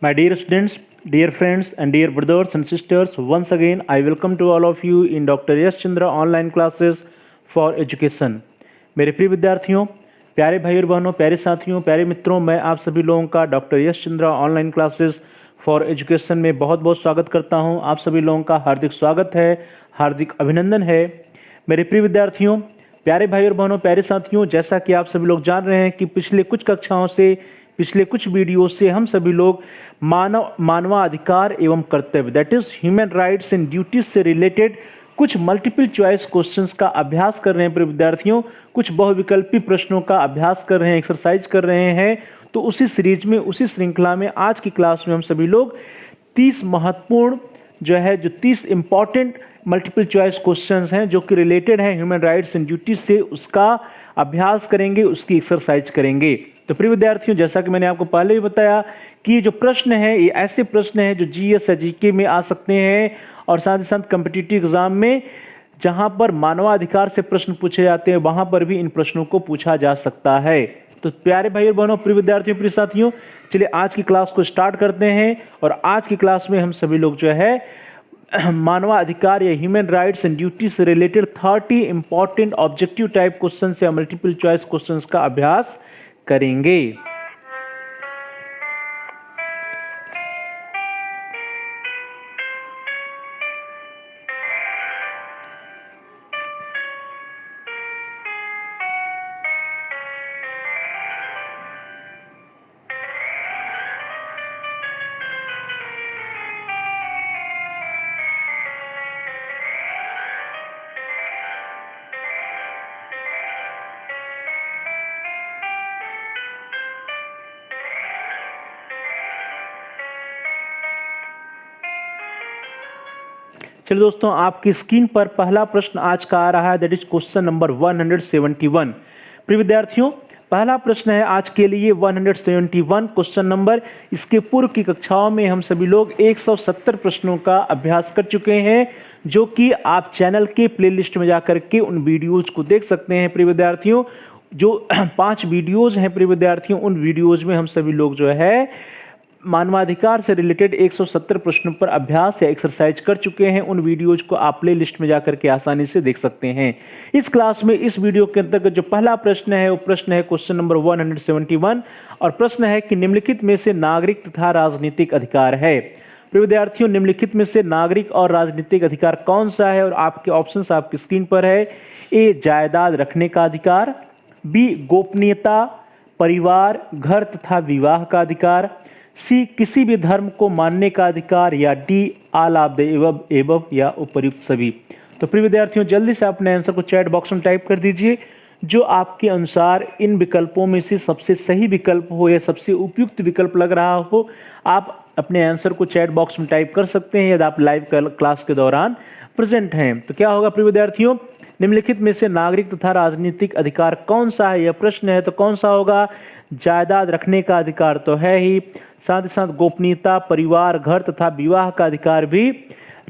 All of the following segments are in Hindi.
My dear students, dear friends, and dear brothers and sisters, once again I welcome to all of you in Dr. Yash Chandra online classes for education. मेरे प्रिय विद्यार्थियों, प्यारे भाई और बहनों, प्यारे साथियों, प्यारे मित्रों, मैं आप सभी लोगों का doctor Yash Chandra online classes for education में बहुत बहुत स्वागत करता हूं। आप सभी लोगों का हार्दिक स्वागत है, हार्दिक अभिनंदन है। मेरे प्रिय विद्यार्थियों, प्यारे भाई और बहनों, प्यारे साथियों, जैसा कि आप सभी लोग जान रहे हैं कि पिछले कुछ कक्षाओं से, पिछले कुछ वीडियो से हम सभी लोग मानवाधिकार एवं कर्तव्य that is human rights and duties से रिलेटेड कुछ मल्टीपल चॉइस क्वेश्चंस का अभ्यास कर रहे हैं। विद्यार्थियों, कुछ बहुविकल्पी प्रश्नों का अभ्यास कर रहे हैं, एक्सरसाइज कर रहे हैं। तो उसी सीरीज में, उसी श्रृंखला में आज की क्लास में हम सभी लोग 30 महत्वपूर्ण जो 30 इंपॉर्टेंट मल्टीपल चॉइस क्वेश्चंस हैं जो कि रिलेटेड हैं ह्यूमन राइट्स एंड ड्यूटीज से, उसका अभ्यास करेंगे, उसकी एक्सरसाइज करेंगे। तो प्रिय विद्यार्थियों, जैसा कि मैंने आपको पहले भी बताया कि ये जो प्रश्न है, ये ऐसे प्रश्न हैं जो जीएस या जीके में आ सकते हैं और साथ ही साथ कॉम्पिटिटिव एग्जाम में जहां पर मानवाधिकार से प्रश्न पूछे जाते हैं वहां पर भी इन प्रश्नों को पूछा जा सकता है। तो प्यारे भाई और बहनों, प्रिय विद्यार्थियों, प्रिय साथियों, चलिए आज की क्लास को स्टार्ट करते हैं। और आज की क्लास में हम सभी लोग मानवाधिकार या ह्यूमन राइट्स एंड ड्यूटी से related 30 important objective type question या मल्टीपल चॉइस क्वेश्चन का अभ्यास करेंगे। चलिए दोस्तों, आपकी स्क्रीन पर पहला प्रश्न आज का आ रहा है, दैट इज क्वेश्चन नंबर 171। प्रिय विद्यार्थियों, पहला प्रश्न है आज के लिए 171 क्वेश्चन नंबर। इसके पूर्व की कक्षाओं में हम सभी लोग 170 प्रश्नों का अभ्यास कर चुके हैं, जो कि आप चैनल के प्लेलिस्ट में जाकर के उन वीडियोज को देख सकते हैं। प्रिय विद्यार्थियों, जो 5 वीडियोज हैं प्रिय विद्यार्थियों, उन वीडियोज में हम सभी लोग मानवाधिकार से रिलेटेड 170 प्रश्नों पर अभ्यास या एक्सरसाइज कर चुके हैं। उन वीडियोज को आप प्ले लिस्ट में जाकर के आसानी से देख सकते हैं। इस क्लास में, इस वीडियो के अंतर्गत जो पहला प्रश्न है वो प्रश्न है क्वेश्चन नंबर 171 और प्रश्न है कि निम्नलिखित में से नागरिक तथा राजनीतिक अधिकार है। प्रिय विद्यार्थियों, निम्नलिखित में से नागरिक और राजनीतिक अधिकार कौन सा है? और आपके ऑप्शंस आपकी स्क्रीन पर है। ए, जायदाद रखने का अधिकार, बी, गोपनीयता, परिवार, घर तथा विवाह का अधिकार, सी, किसी भी धर्म को मानने का अधिकार, या D, all of the above या उपर्युक्त सभी। तो प्रिय विद्यार्थियों, जल्दी से अपने आंसर को चैट बॉक्स में टाइप कर दीजिए। जो आपके अनुसार इन विकल्पों में से सबसे सही विकल्प हो या सबसे उपयुक्त विकल्प लग रहा हो, आप अपने आंसर को चैट बॉक्स में टाइप कर सकते हैं यदि आप लाइव क्लास के दौरान प्रेजेंट हैं। तो क्या होगा प्रिय विद्यार्थियों, निम्नलिखित में से नागरिक तथा राजनीतिक अधिकार कौन सा है? यह प्रश्न है, तो कौन सा होगा? जायदाद रखने का अधिकार तो है ही, साथ ही साथ गोपनीयता, परिवार, घर तथा विवाह का अधिकार भी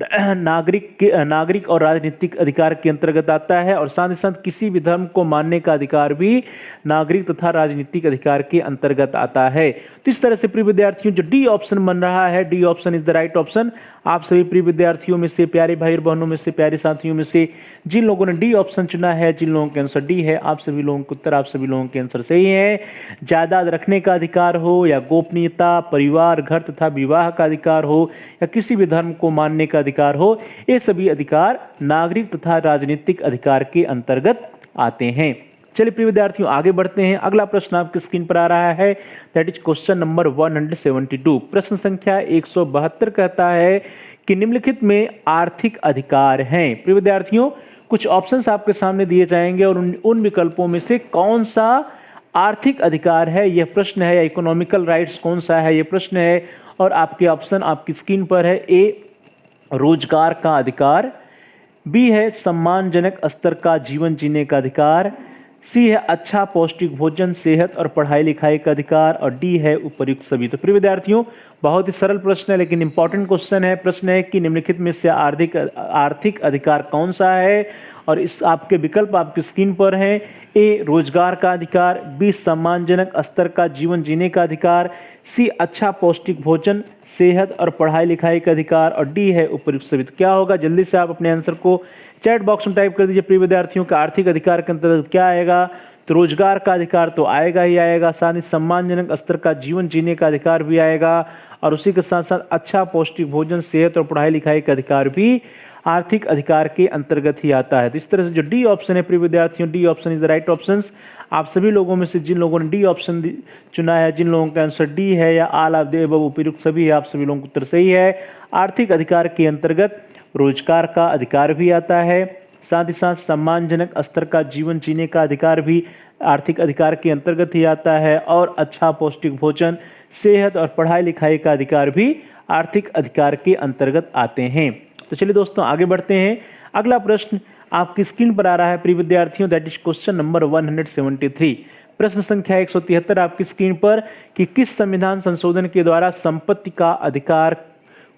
नागरिक और राजनीतिक अधिकार के अंतर्गत आता है, और साथ ही साथ किसी भी धर्म को मानने का अधिकार भी नागरिक तथा राजनीतिक अधिकार के अंतर्गत आता है। तो इस तरह से प्रिय विद्यार्थियों, जो डी ऑप्शन बन रहा है, D option is the right option. आप सभी प्रिय विद्यार्थियों में से, प्यारे भाई और बहनों में से, प्यारे साथियों में से जिन लोगों ने डी ऑप्शन चुना है, जिन लोगों के आंसर डी है, आप सभी लोगों के उत्तर, आप सभी लोगों के आंसर सही है। जायदाद रखने का अधिकार हो, या गोपनीयता, परिवार, घर तथा विवाह का अधिकार हो, या किसी भी धर्म को मानने का अधिकार हो, ये सभी अधिकार नागरिक तथा राजनीतिक अधिकार के अंतर्गत आते हैं। चलिए प्रिय विद्यार्थियों, आगे बढ़ते हैं। अगला प्रश्न आपकी स्क्रीन पर आ रहा है, दैट इज क्वेश्चन नंबर 172। प्रश्न संख्या 172 कहता है कि निम्नलिखित में आर्थिक अधिकार हैं। प्रिय विद्यार्थियों, कुछ ऑप्शंस आपके सामने दिए जाएंगे और उन विकल्पों में से कौन सा आर्थिक अधिकार है यह प्रश्न है, या इकोनॉमिकल राइट्स कौन सा है यह प्रश्न है। और आपके ऑप्शन आपकी स्क्रीन पर है। ए, रोजगार का अधिकार, बी है सम्मानजनक स्तर का जीवन जीने का अधिकार, सी है अच्छा पौष्टिक भोजन, सेहत और पढ़ाई लिखाई का अधिकार, और डी है उपर्युक्त सभी। तो प्रिय विद्यार्थियों, बहुत ही सरल प्रश्न है लेकिन इंपॉर्टेंट क्वेश्चन है। प्रश्न है कि निम्नलिखित में से आर्थिक अधिकार कौन सा है? और इस आपके विकल्प आपकी स्क्रीन पर हैं। ए रोजगार का अधिकार, बी सम्मानजनक स्तर का जीवन जीने का अधिकार, सी अच्छा पौष्टिक भोजन, सेहत और पढ़ाई लिखाई का अधिकार, और डी है उपयुक्त सभी। तो क्या होगा, जल्दी से आप अपने आंसर को चैट बॉक्स में टाइप कर दीजिए। प्रिय विद्यार्थियों का आर्थिक अधिकार के अंतर्गत क्या आएगा, तो रोजगार का अधिकार तो आएगा ही आएगा, साथ ही सम्मानजनक स्तर का जीवन जीने का अधिकार भी आएगा, और उसी के साथ साथ अच्छा पौष्टिक भोजन, सेहत और पढ़ाई लिखाई का अधिकार भी आर्थिक अधिकार के अंतर्गत ही आता है। तो इस तरह से जो डी ऑप्शन है प्रिय विद्यार्थियों, D option is the right option. आप सभी लोगों में से जिन लोगों ने डी ऑप्शन चुना है, जिन लोगों का आंसर डी है या ऑल ऑफ द अबव उपयुक्त सभी है, आप सभी लोगों का उत्तर सही है। आर्थिक अधिकार के अंतर्गत रोजगार का अधिकार भी आता है, साथ ही साथ सम्मानजनक स्तर का जीवन जीने का अधिकार भी आर्थिक अधिकार के अंतर्गत ही आता है, और अच्छा पौष्टिक भोजन, सेहत और पढ़ाई लिखाई का अधिकार भी आर्थिक अधिकार के अंतर्गत आते हैं। तो चलिए दोस्तों आगे बढ़ते हैं। अगला प्रश्न आपकी स्क्रीन पर आ रहा है प्रिय विद्यार्थियों, दैट इज क्वेश्चन नंबर 173। प्रश्न संख्या 173 आपकी स्क्रीन पर कि किस संविधान संशोधन के द्वारा संपत्ति का अधिकार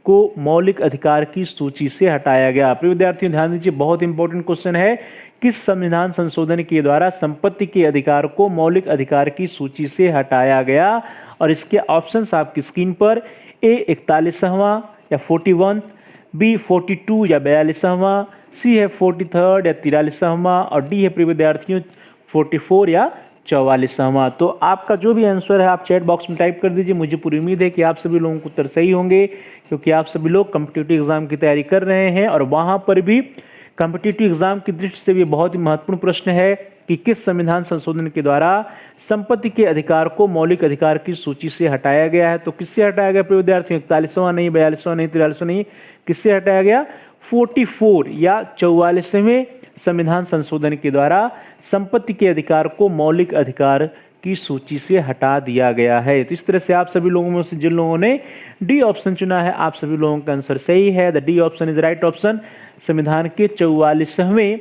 को मौलिक अधिकार की सूची से हटाया गया। प्रिय विद्यार्थियों ध्यान दीजिए, बहुत इंपॉर्टेंट क्वेश्चन है। किस संविधान संशोधन के द्वारा संपत्ति के अधिकार को मौलिक अधिकार की सूची से हटाया गया, और इसके ऑप्शंस आपकी स्क्रीन पर। ए 41वां या 41, बी 42 या 42वां, सी है 43rd या 43वां, और डी है प्रिय विद्यार्थियों 44 या 44वां। तो आपका जो भी आंसर है आप चैट बॉक्स में टाइप कर दीजिए। मुझे पूरी उम्मीद है कि आप सभी लोगों को उत्तर सही होंगे, क्योंकि आप सभी लोग कॉम्पिटिटिव एग्जाम की तैयारी कर रहे हैं, और वहां पर भी कॉम्पिटिटिव एग्जाम की दृष्टि से भी बहुत ही महत्वपूर्ण प्रश्न है कि किस संविधान संशोधन के द्वारा संपत्ति के अधिकार को मौलिक अधिकार की सूची से हटाया गया है। तो किससे हटाया गया प्रिय विद्यार्थियों, 41वां नहीं, 42वां नहीं, 43वां नहीं, किससे हटाया गया, 44 या 44वें संविधान संशोधन के द्वारा संपत्ति के अधिकार को मौलिक अधिकार की सूची से हटा दिया गया है। तो इस तरह से आप सभी लोगों में से जिन लोगों ने डी ऑप्शन चुना है, आप सभी लोगों का आंसर सही है। The D option is right option. संविधान के 44वें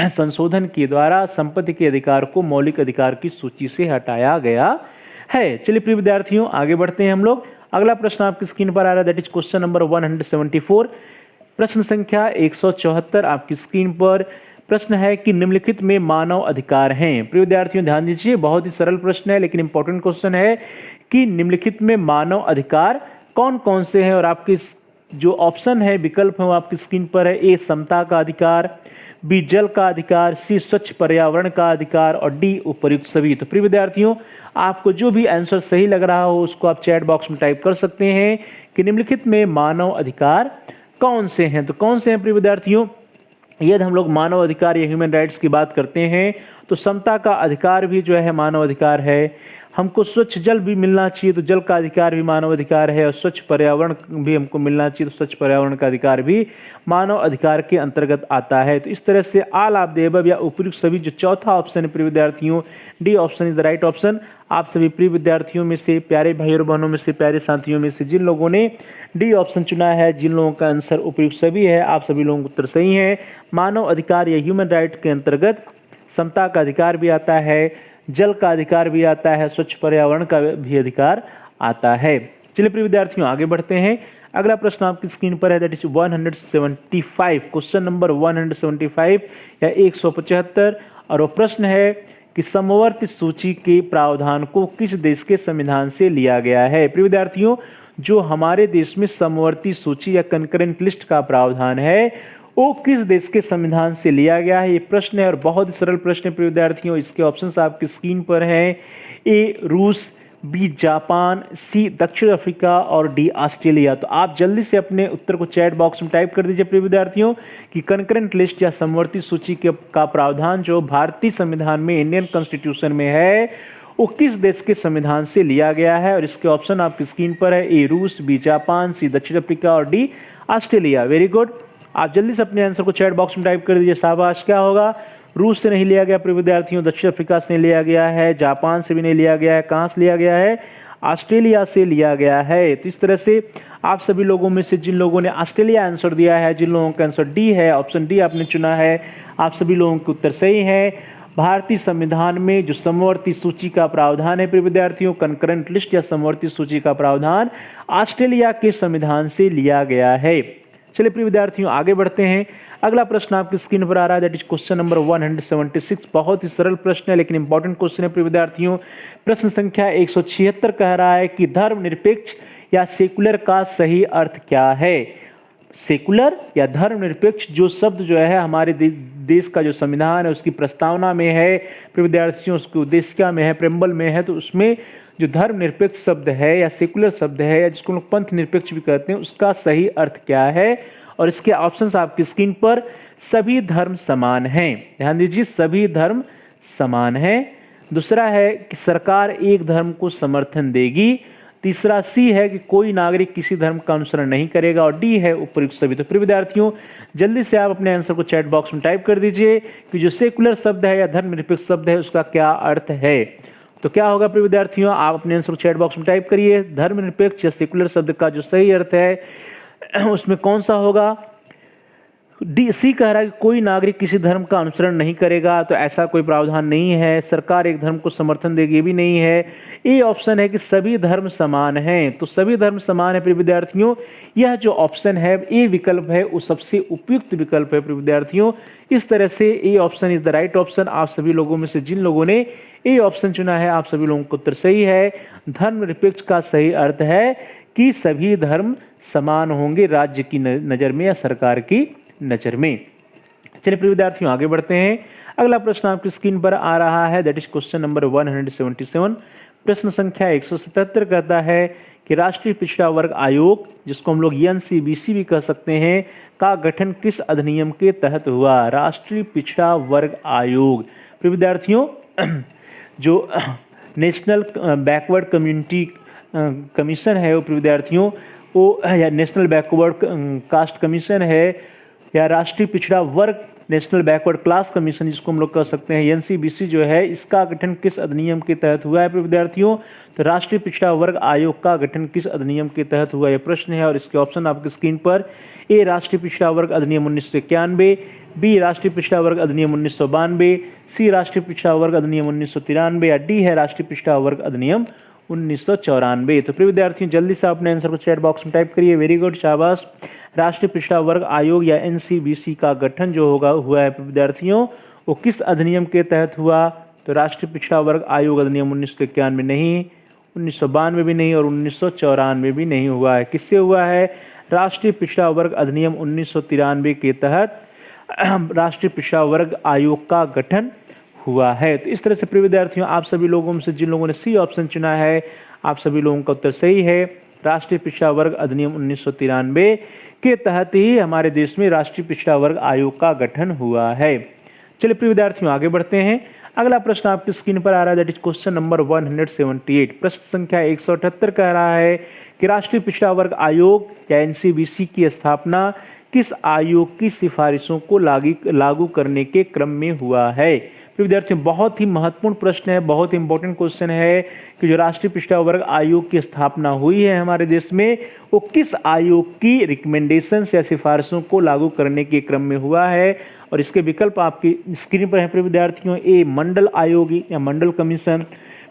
संशोधन के द्वारा संपत्ति के अधिकार को मौलिक अधिकार की सूची से हटाया गया है। चलिए प्रिय विद्यार्थियों आगे बढ़ते हैं हम लोग। अगला प्रश्न आपकी स्क्रीन पर आ रहा है, दैट इज क्वेश्चन नंबर 174। प्रश्न संख्या 174 आपकी स्क्रीन पर। प्रश्न है कि निम्नलिखित में मानव अधिकार हैं। प्रिय विद्यार्थियों ध्यान दीजिए, बहुत ही सरल प्रश्न है लेकिन इंपॉर्टेंट क्वेश्चन है कि निम्नलिखित में मानव अधिकार कौन कौन से हैं, और आपके जो ऑप्शन है विकल्प है वो आपकी स्क्रीन पर है। ए समता का अधिकार, बी जल का अधिकार, सी स्वच्छ पर्यावरण का अधिकार, और डी उपयुक्त सभी। तो प्रिय विद्यार्थियों आपको जो भी आंसर सही लग रहा हो उसको आप चैट बॉक्स में टाइप कर सकते हैं कि निम्नलिखित में मानव अधिकार कौन से हैं। तो कौन से हैं प्रिय विद्यार्थियों, यदि हम लोग मानव अधिकार या ह्यूमन राइट्स की बात करते हैं तो समता का अधिकार भी जो है मानव अधिकार है। हमको स्वच्छ जल भी मिलना चाहिए तो जल का अधिकार भी मानव अधिकार है, और स्वच्छ पर्यावरण भी हमको मिलना चाहिए तो स्वच्छ पर्यावरण का अधिकार भी मानव अधिकार के अंतर्गत आता है। तो इस तरह से ऑल ऑफ द अबव या उपयुक्त सभी जो चौथा ऑप्शन है प्रिय विद्यार्थियों, D option is the right option. आप सभी प्रिय विद्यार्थियों में से, प्यारे भाई और बहनों में से, प्यारे साथियों में से जिन लोगों ने डी ऑप्शन चुना है, जिन लोगों का आंसर उपयुक्त सभी है, आप सभी लोगों का उत्तर सही है। मानव अधिकार या ह्यूमन राइट के अंतर्गत समता का अधिकार भी आता है, जल का अधिकार भी आता है, स्वच्छ पर्यावरण का भी अधिकार आता है। चलिए प्रिय विद्यार्थियों आगे बढ़ते हैं। अगला प्रश्न आपकी स्क्रीन पर है, दैट इज 175, क्वेश्चन नंबर 175 या 175, और वो प्रश्न है कि समवर्ती सूची के प्रावधान को किस देश के संविधान से लिया गया है। प्रिय विद्यार्थियों जो हमारे देश में समवर्ती सूची या कंकरेंट लिस्ट का प्रावधान है वो किस देश के संविधान से लिया गया है, ये प्रश्न है और बहुत ही सरल प्रश्न है प्रिय विद्यार्थियों। इसके ऑप्शंस आपकी स्क्रीन पर हैं। ए रूस, बी जापान, सी दक्षिण अफ्रीका, और डी ऑस्ट्रेलिया। तो आप जल्दी से अपने उत्तर को चैट बॉक्स में टाइप कर दीजिए प्रिय विद्यार्थियों कि कंकरेंट लिस्ट या समवर्ती सूची का प्रावधान जो भारतीय संविधान में, इंडियन कॉन्स्टिट्यूशन में है, वो किस देश के संविधान से लिया गया है। और इसके ऑप्शन आपकी स्क्रीन पर है। ए रूस, बी जापान, सी दक्षिण अफ्रीका, और डी ऑस्ट्रेलिया। वेरी गुड, आप जल्दी से अपने आंसर को चैट बॉक्स में टाइप कर दीजिए। शाबाश। क्या होगा, रूस से नहीं लिया गया प्रिय विद्यार्थियों, दक्षिण अफ्रीका से नहीं लिया गया है, जापान से भी नहीं लिया गया है, कहाँ से लिया गया है, ऑस्ट्रेलिया से लिया गया है। तो इस तरह से आप सभी लोगों में से जिन लोगों ने ऑस्ट्रेलिया आंसर दिया है, जिन लोगों का आंसर डी है, ऑप्शन डी आपने चुना है, आप सभी लोगों के उत्तर सही है। भारतीय संविधान में जो समवर्ती सूची का प्रावधान है प्रिय विद्यार्थियों, कंकरेंट लिस्ट या समवर्ती सूची का प्रावधान ऑस्ट्रेलिया के संविधान से लिया गया है। चलिए प्रिय विद्यार्थियों आगे बढ़ते हैं। अगला प्रश्न आपकी स्क्रीन पर आ रहा है, दैट इज क्वेश्चन नंबर 176। बहुत ही सरल प्रश्न है लेकिन इंपॉर्टेंट क्वेश्चन है प्रिय विद्यार्थियों। प्रश्न संख्या 176 कह रहा है कि धर्मनिरपेक्ष या सेकुलर का सही अर्थ क्या है। सेकुलर या धर्मनिरपेक्ष जो शब्द जो है हमारे देश का जो संविधान है उसकी प्रस्तावना में है प्रिय विद्यार्थियों, उसकी उद्देशिका में है, प्रेम्बल में है, तो उसमें जो धर्मनिरपेक्ष शब्द है या सेकुलर शब्द है या जिसको लोग पंथ निरपेक्ष भी कहते हैं उसका सही अर्थ क्या है। और इसके ऑप्शंस आपकी स्क्रीन पर। सभी धर्म समान हैं, ध्यान दीजिए, सभी धर्म समान हैं। दूसरा है कि सरकार एक धर्म को समर्थन देगी। तीसरा सी है कि कोई नागरिक किसी धर्म का अनुसरण नहीं करेगा। और डी है उपयुक्त सभी। तो प्रिय विद्यार्थियों जल्दी से आप अपने आंसर को चैट बॉक्स में टाइप कर दीजिए कि जो सेकुलर शब्द है या धर्मनिरपेक्ष शब्द है उसका क्या अर्थ है। तो क्या होगा प्रिय विद्यार्थियों, आप अपने आंसर को चैट बॉक्स में टाइप करिए। धर्मनिरपेक्ष या सेकुलर शब्द का जो सही अर्थ है उसमें कौन सा होगा। डी सी कह रहा है कि कोई नागरिक किसी धर्म का अनुसरण नहीं करेगा, तो ऐसा कोई प्रावधान नहीं है। सरकार एक धर्म को समर्थन देगी, ये भी नहीं है। ए ऑप्शन है कि सभी धर्म समान हैं, तो सभी धर्म समान है प्रिय विद्यार्थियों। यह जो ऑप्शन है ए विकल्प है वो सबसे उपयुक्त विकल्प है प्रिय विद्यार्थियों। इस तरह से A option is the right option. आप सभी लोगों में से जिन लोगों ने ए ऑप्शन चुना है आप सभी लोगों को उत्तर सही है। धर्मनिरपेक्ष का सही अर्थ है कि सभी धर्म समान होंगे राज्य की नज़र में या सरकार की नजर में। चलिए प्रिय विद्यार्थियों आगे बढ़ते हैं। अगला प्रश्न आपकी स्क्रीन पर आ रहा है, दैट इज क्वेश्चन नंबर 177। प्रश्न संख्या 177 कहता है कि राष्ट्रीय पिछड़ा वर्ग आयोग, जिसको हम लोग NCBC भी कह सकते हैं, का गठन किस अधिनियम के तहत हुआ। राष्ट्रीय पिछड़ा वर्ग आयोग प्रिय विद्यार्थियों जो नेशनल बैकवर्ड कम्युनिटी कमीशन है वो प्रिय विद्यार्थियों वो, या नेशनल बैकवर्ड कास्ट कमीशन है, या राष्ट्रीय पिछड़ा वर्ग नेशनल बैकवर्ड क्लास कमीशन जिसको हम लोग कह सकते हैं NCBC जो है, इसका गठन किस अधिनियम के तहत हुआ है प्रिय विद्यार्थियों। तो राष्ट्रीय पिछड़ा वर्ग आयोग का गठन किस अधिनियम के तहत हुआ यह प्रश्न है। और इसके ऑप्शन आपकी स्क्रीन पर। ए राष्ट्रीय पिछड़ा वर्ग अधिनियम 1991, बी राष्ट्रीय पिछड़ा वर्ग अधिनियम 1992, सी राष्ट्रीय पिछड़ा वर्ग अधिनियम 1993 या डी है राष्ट्रीय पिछड़ा वर्ग अधिनियम 1994। तो प्रिय विद्यार्थियों जल्दी से अपने आंसर को चैट बॉक्स में टाइप करिए। वेरी गुड, शाबाश। राष्ट्रीय पिछड़ा वर्ग आयोग या NCBC का गठन जो हुआ है विद्यार्थियों वो किस अधिनियम के तहत हुआ। तो राष्ट्रीय पिछड़ा वर्ग आयोग अधिनियम 1991 नहीं, 1992 भी नहीं और 1994 भी नहीं हुआ है। किससे हुआ है। राष्ट्रीय पिछड़ा वर्ग अधिनियम 1993 के तहत राष्ट्रीय पिछड़ा वर्ग आयोग का गठन हुआ है। तो इस तरह से प्रिय विद्यार्थियों आप सभी लोगों में से जिन लोगों ने सी ऑप्शन चुना है आप सभी लोगों का उत्तर सही है। राष्ट्रीय पिछड़ा वर्ग अधिनियम 1993 के तहत ही हमारे देश में राष्ट्रीय पिछड़ा वर्ग आयोग का गठन हुआ है। चलिए प्रिय विद्यार्थियों आगे बढ़ते हैं। अगला प्रश्न आपकी स्क्रीन पर आ रहा है, दैट इज क्वेश्चन नंबर 178। प्रश्न संख्या 178 कह रहा है कि राष्ट्रीय पिछड़ा वर्ग आयोग या NCBC की स्थापना किस आयोग की सिफारिशों को लागू करने के क्रम में हुआ है। तो विद्यार्थियों बहुत ही महत्वपूर्ण प्रश्न है, बहुत ही इंपॉर्टेंट क्वेश्चन है कि जो राष्ट्रीय पिछड़ा वर्ग आयोग की स्थापना हुई है हमारे देश में वो किस आयोग की रिकमेंडेशंस या सिफारिशों को लागू करने के क्रम में हुआ है। और इसके विकल्प आपकी स्क्रीन पर है प्रिय विद्यार्थियों। ए मंडल आयोग या मंडल कमीशन,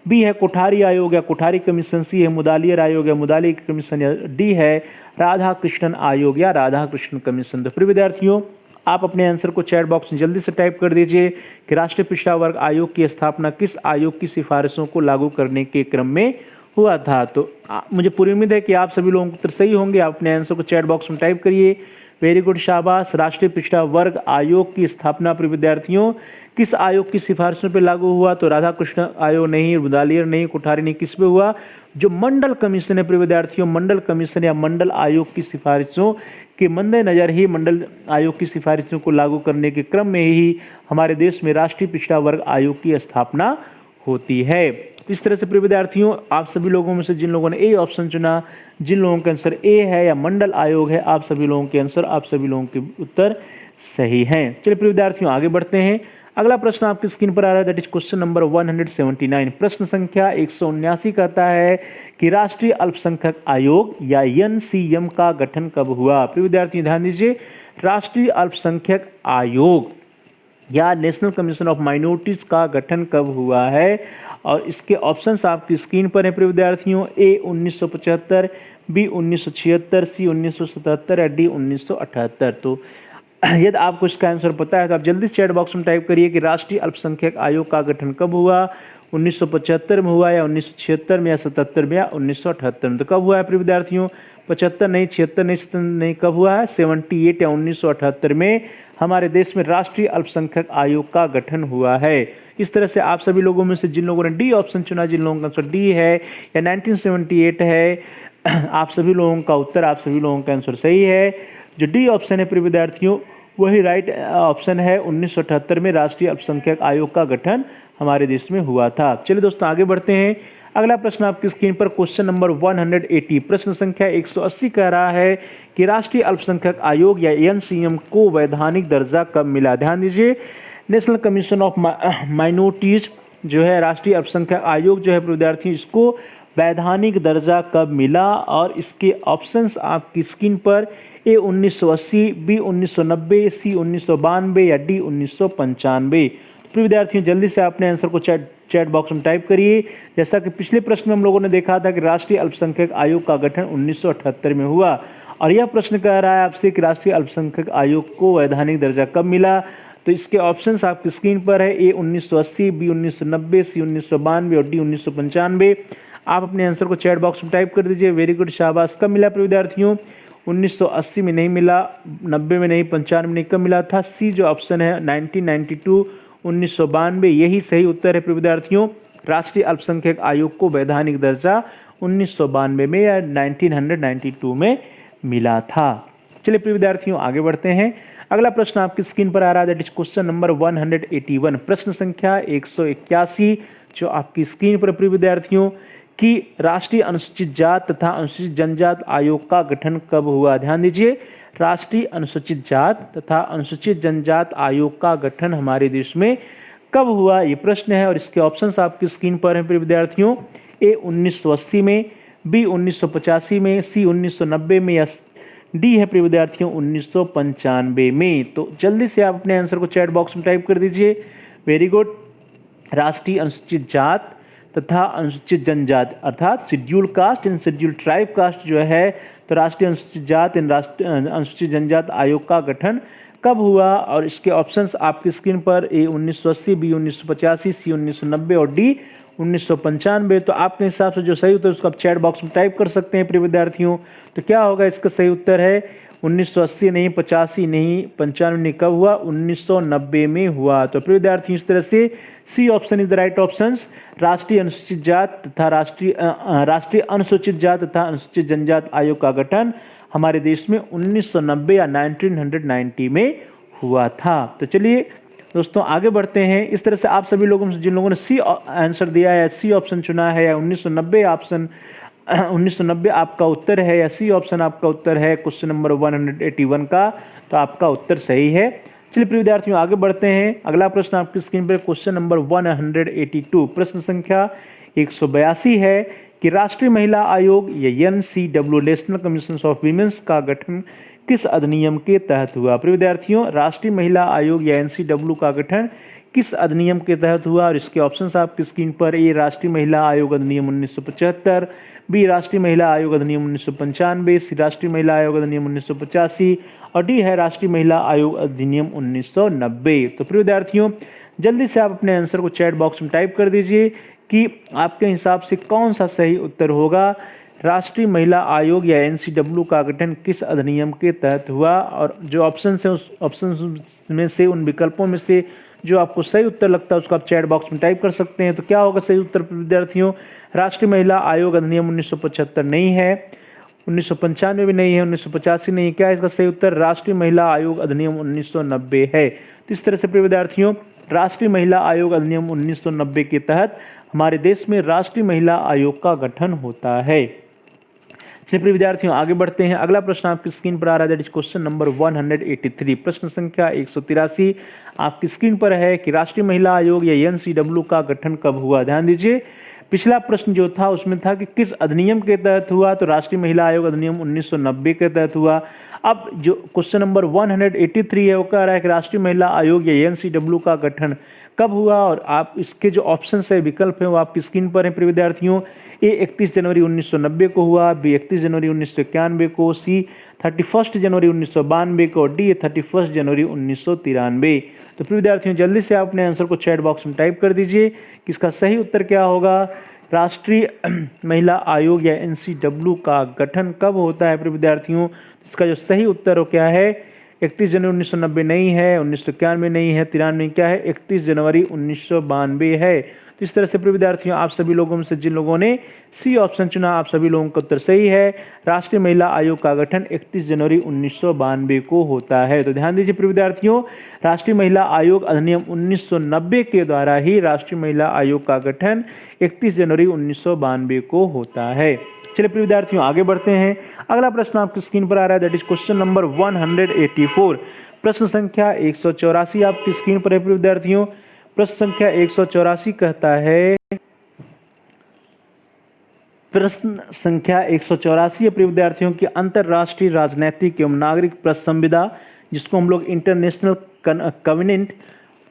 बी है कोठारी आयोग या कोठारी कमीशन, सी है मुदालियर आयोग या मुदालियर कमीशन, या डी है राधा कृष्णन आयोग या राधा कृष्णन कमीशन। तो प्रिय विद्यार्थियों आप अपने आंसर को चैट बॉक्स में जल्दी से टाइप कर दीजिए कि राष्ट्रीय पिछड़ा वर्ग आयोग की स्थापना किस आयोग की सिफारिशों को लागू करने के क्रम में हुआ था। तो मुझे पूरी उम्मीद है कि आप सभी लोगों को उत्तर सही होंगे। आप अपने आंसर को चैट बॉक्स में टाइप करिए। वेरी गुड, शाबाश। राष्ट्रीय पिछड़ा वर्ग आयोग की स्थापना प्रिय विद्यार्थियों किस आयोग की सिफारिशों पर लागू हुआ। तो राधा कृष्ण आयोग नहीं, मुदालियर नहीं, कोठारी नहीं, किस पे हुआ। जो मंडल कमीशन है प्रिय विद्यार्थियों, मंडल कमीशन या मंडल आयोग की सिफारिशों के मद्देनजर ही मंडल आयोग की सिफारिशों को लागू करने के क्रम में ही हमारे देश में राष्ट्रीय पिछड़ा वर्ग आयोग की स्थापना होती है। इस तरह से प्रिय विद्यार्थियों आप सभी लोगों में से जिन लोगों ने ए ऑप्शन चुना, जिन लोगों का आंसर ए है या मंडल आयोग है, आप सभी लोगों के आंसर, आप सभी लोगों के उत्तर सही हैं। चलिए प्रिय विद्यार्थियों आगे बढ़ते हैं। अगला प्रश्न आपकी स्क्रीन पर आ रहा है, दैट इज क्वेश्चन नंबर 179। प्रश्न संख्या 179 कहता है कि राष्ट्रीय अल्पसंख्यक आयोग या NCM का गठन कब हुआ। प्रिय विद्यार्थी ध्यान दीजिए, राष्ट्रीय अल्पसंख्यक आयोग या नेशनल कमीशन ऑफ माइनॉरिटीज का गठन कब हुआ है। और इसके ऑप्शंस आपकी स्क्रीन पर है प्रिय विद्यार्थियों। ए 1975, बी 1976, सी 1977 या डी 1978। तो यदि आपको इसका आंसर पता है तो आप जल्दी से चैट बॉक्स में टाइप करिए कि राष्ट्रीय अल्पसंख्यक आयोग का गठन कब हुआ, 1975 में हुआ या 1976 में या 77 में या 1978 में। तो कब हुआ है प्रिय विद्यार्थियों? 75 नहीं, 76 नहीं, 77 नहीं, कब हुआ है? 78 या 1978 में हमारे देश में राष्ट्रीय अल्पसंख्यक आयोग का गठन हुआ है। इस तरह से आप सभी लोगों में से जिन लोगों ने डी ऑप्शन चुना, जिन लोगों का आंसर डी है या 1978 है, आप सभी लोगों का उत्तर, आप सभी लोगों का आंसर सही है। जो डी ऑप्शन है प्रिय विद्यार्थियों वही राइट ऑप्शन है। 1978 में राष्ट्रीय अल्पसंख्यक आयोग का गठन हमारे देश में हुआ था। चलिए दोस्तों आगे बढ़ते हैं। अगला प्रश्न आपकी स्क्रीन पर क्वेश्चन नंबर 180, प्रश्न संख्या 180 कह रहा है कि राष्ट्रीय अल्पसंख्यक आयोग या एनसीएम को वैधानिक दर्जा कब मिला? ध्यान दीजिए, नेशनल कमीशन ऑफ माइनॉरिटीज जो है राष्ट्रीय अल्पसंख्यक आयोग जो है विद्यार्थी, इसको वैधानिक दर्जा कब मिला? और इसके ऑप्शंस आपकी स्क्रीन पर ए 1980, बी 1990, सी 1992 या डी 1995। तो विद्यार्थियों जल्दी से अपने आंसर को चैट बॉक्स में टाइप करिए। जैसा कि पिछले प्रश्न में हम लोगों ने देखा था कि राष्ट्रीय अल्पसंख्यक आयोग का गठन 1978 में हुआ, और यह प्रश्न कह रहा है आपसे कि राष्ट्रीय अल्पसंख्यक आयोग को वैधानिक दर्जा कब मिला? तो इसके ऑप्शंस आपकी स्क्रीन पर है, ए 1980, बी 1990, सी 1992 और डी 1995। आप अपने आंसर को चैट बॉक्स में टाइप कर दीजिए। वेरी गुड, शाबाश। कब मिला विद्यार्थियों? 1980 में नहीं मिला, 90 में नहीं, 95 में नहीं, कब मिला था? सी जो ऑप्शन है 1992, 1992 यही सही उत्तर है विद्यार्थियों। राष्ट्रीय अल्पसंख्यक आयोग को वैधानिक दर्जा 1992 में या 1992 में मिला था। चलिए प्रिय विद्यार्थियों आगे बढ़ते हैं। अगला प्रश्न आपकी स्क्रीन पर आ रहा है, दैट इज क्वेश्चन नंबर 181, प्रश्न संख्या 181 जो आपकी स्क्रीन पर प्रिय विद्यार्थियों कि राष्ट्रीय अनुसूचित जात तथा अनुसूचित जनजात आयोग का गठन कब हुआ? ध्यान दीजिए, राष्ट्रीय अनुसूचित जात तथा अनुसूचित जनजात आयोग का गठन हमारे देश में कब हुआ, ये प्रश्न है। और इसके ऑप्शंस आपकी स्क्रीन पर हैं प्रिय विद्यार्थियों, ए 1980 में, बी 1985 में, सी 1990 में या डी है प्रिय विद्यार्थियों 1995 में। तो जल्दी से आप अपने आंसर को चैट बॉक्स में टाइप कर दीजिए। वेरी गुड, राष्ट्रीय अनुसूचित जात तथा अनुसूचित जनजात अर्थात schedule caste and schedule tribe caste जो है, तो राष्ट्रीय अनुसूचित जात एंड अनुसूचित जनजात आयोग का गठन कब हुआ? और इसके ऑप्शंस आपकी स्क्रीन पर, ए 1980, बी 1985, सी 1990 और डी 1995। तो आपके हिसाब से जो सही उत्तर उसको आप चैट बॉक्स में टाइप कर सकते हैं प्रिय विद्यार्थियों। तो क्या होगा? इसका सही उत्तर है 1980 नहीं, 85 नहीं, 95 नहीं, कब हुआ? 1990 में हुआ। तो प्रिय विद्यार्थियों इस तरह से C option is the right option. राष्ट्रीय अनुसूचित जात तथा राष्ट्रीय अनुसूचित जात तथा अनुसूचित जनजात आयोग का गठन हमारे देश में 1990 या 1990 में हुआ था। तो चलिए दोस्तों आगे बढ़ते हैं। इस तरह से आप सभी लोगों में जिन लोगों ने सी आंसर दिया है, सी ऑप्शन चुना है, या 1990 ऑप्शन 1990 आपका उत्तर है, या सी ऑप्शन आपका उत्तर है क्वेश्चन नंबर 181 का, तो आपका उत्तर सही है। चलिए प्रिय विद्यार्थियों आगे बढ़ते हैं। अगला प्रश्न आपकी स्क्रीन पर क्वेश्चन नंबर 182, प्रश्न संख्या 182 है कि राष्ट्रीय महिला आयोग या NCW national commission of women's का गठन किस अधिनियम के तहत हुआ? प्रिय विद्यार्थियों राष्ट्रीय महिला आयोग या एनसीडब्ल्यू का गठन किस अधिनियम के तहत हुआ? और इसके ऑप्शंस आपकी स्क्रीन पर, ए राष्ट्रीय महिला आयोग अधिनियम 1975, बी राष्ट्रीय महिला आयोग अधिनियम 1995, सी राष्ट्रीय महिला आयोग अधिनियम 1985 और डी है राष्ट्रीय महिला आयोग अधिनियम 1990। तो प्रिय विद्यार्थियों जल्दी से आप अपने आंसर को चैट बॉक्स में टाइप कर दीजिए कि आपके हिसाब से कौन सा सही उत्तर होगा। राष्ट्रीय महिला आयोग या एनसीडब्ल्यू का गठन किस अधिनियम के तहत हुआ? और जो ऑप्शन है उस ऑप्शन में से, उन विकल्पों में से जो आपको सही उत्तर लगता है उसको आप चैट बॉक्स में टाइप कर सकते हैं। तो क्या होगा सही उत्तर विद्यार्थियों? राष्ट्रीय महिला आयोग अधिनियम 1975 नहीं है, 1995 भी नहीं है, 1985 नहीं है। क्या इसका सही उत्तर? राष्ट्रीय महिला आयोग अधिनियम 1990 है। तो इस तरह से प्रिय विद्यार्थियों राष्ट्रीय महिला आयोग अधिनियम 1990 के तहत हमारे देश में राष्ट्रीय महिला आयोग का गठन होता है। चलिए प्रिय विद्यार्थियों आगे बढ़ते हैं। अगला प्रश्न आपकी स्क्रीन पर आ रहा है, दैट इज क्वेश्चन नंबर 183, प्रश्न संख्या 183 आपकी स्क्रीन पर है कि राष्ट्रीय महिला आयोग या एनसीडब्ल्यू का गठन कब हुआ? ध्यान दीजिए, पिछला प्रश्न जो था उसमें था कि किस अधिनियम के तहत हुआ, तो राष्ट्रीय महिला आयोग अधिनियम 1990 के तहत हुआ। अब जो क्वेश्चन नंबर 183 है वो कह रहा है कि राष्ट्रीय महिला आयोग या एनसीडब्ल्यू का गठन कब हुआ, और आप इसके जो ऑप्शन है, विकल्प है, वो आपकी स्क्रीन पर है प्रिय विद्यार्थियों। ए 31 जनवरी 1990 को हुआ, बी 31 जनवरी 1991 को, सी 31 जनवरी 1992 को, डी 31 जनवरी 1993। तो प्रिय विद्यार्थियों जल्दी से आप अपने आंसर को चैट बॉक्स में टाइप कर दीजिए कि इसका सही उत्तर क्या होगा। राष्ट्रीय महिला आयोग या NCW का गठन कब होता है प्रिय विद्यार्थियों। इसका जो सही उत्तर हो क्या है, 31 जनवरी 1990 नहीं है, 1991 नहीं है, 93 क्या है, 31 जनवरी 1992 है। तो इस तरह से प्रिय विद्यार्थियों आप सभी लोगों में से जिन लोगों ने सी ऑप्शन चुना, आप सभी लोगों का उत्तर सही है। राष्ट्रीय महिला आयोग का गठन 31 जनवरी 1992 को होता है। तो ध्यान दीजिए प्रिय विद्यार्थियों, राष्ट्रीय महिला आयोग अधिनियम 1990 के द्वारा ही राष्ट्रीय महिला आयोग का गठन 31 जनवरी 1992 को होता है। चलिए प्रिय विद्यार्थियों आगे बढ़ते हैं। अगला प्रश्न आपकी स्क्रीन पर आ रहा है, दैट इज क्वेश्चन नंबर 184। प्रश्न संख्या 184 आपकी स्क्रीन पर है प्रिय विद्यार्थियों। प्रश्न संख्या 184 कहता है, प्रश्न संख्या 184 प्रिय विद्यार्थियों की अंतरराष्ट्रीय राजनैतिक एवं नागरिक प्रश्न संविदा, जिसको हम लोग international covenant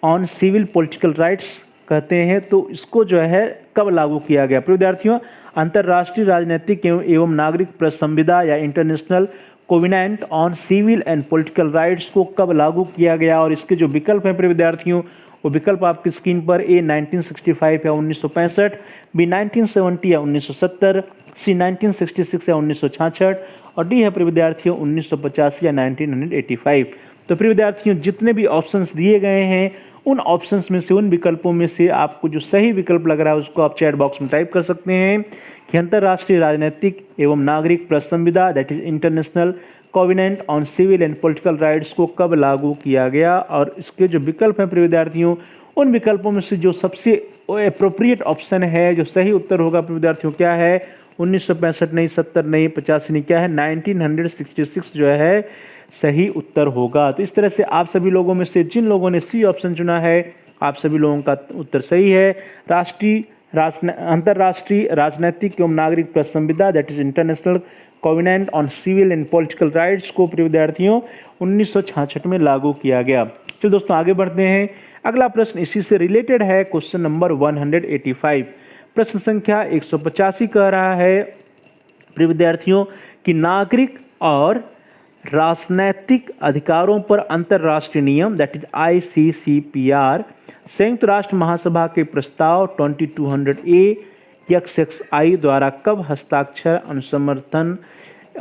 on civil political rights कहते हैं, तो इसको जो है कब लागू किया गया। प्रिय विद्यार्थियों अंतरराष्ट्रीय राजनीतिक एवं नागरिक प्रश्न संविदा या international covenant on civil and political rights को कब लागू किया गया, और इसके जो विकल्प हैं प्रिय विद्यार्थियों, वो विकल्प आपकी स्क्रीन पर ए 1965 या 1965, बी 1970 या 1970, सी 1966 या 1966 और डी है प्रिय विद्यार्थियों 1950 या 1985। तो प्रिय विद्यार्थियों जितने भी ऑप्शंस दिए गए हैं उन ऑप्शंस में से, उन विकल्पों में से आपको जो सही विकल्प लग रहा है उसको आप चैट बॉक्स में टाइप कर सकते हैं कि अंतरराष्ट्रीय राजनीतिक एवं नागरिक प्रश्न संविदा that is international covenant on civil and political rights को कब लागू किया गया। और इसके जो विकल्प हैं प्रिय विद्यार्थियों, उन विकल्पों में से जो सबसे एप्रोप्रिएट ऑप्शन है, जो सही उत्तर होगा प्रिय विद्यार्थियों क्या है, 1965 नहीं, 70 नहीं, 85 नहीं, क्या है 1966 जो है सही उत्तर होगा। तो इस तरह से आप सभी लोगों में से जिन लोगों ने सी ऑप्शन चुना है, आप सभी लोगों का उत्तर सही है। अंतरराष्ट्रीय राजनीतिक एवं नागरिक प्रश्न संविदा that is international covenant on civil and political rights को प्रिय विद्यार्थियों 1966 में लागू किया गया। चलिए दोस्तों आगे बढ़ते हैं। अगला प्रश्न इसी से रिलेटेड है, क्वेश्चन नंबर 185। प्रश्न संख्या 185 कह रहा है प्रिय विद्यार्थियों कि नागरिक और राजनैतिक अधिकारों पर अंतरराष्ट्रीय नियम दैट इज ICCPR संयुक्त राष्ट्र महासभा के प्रस्ताव 2200A XXI द्वारा कब हस्ताक्षर, अनुसमर्थन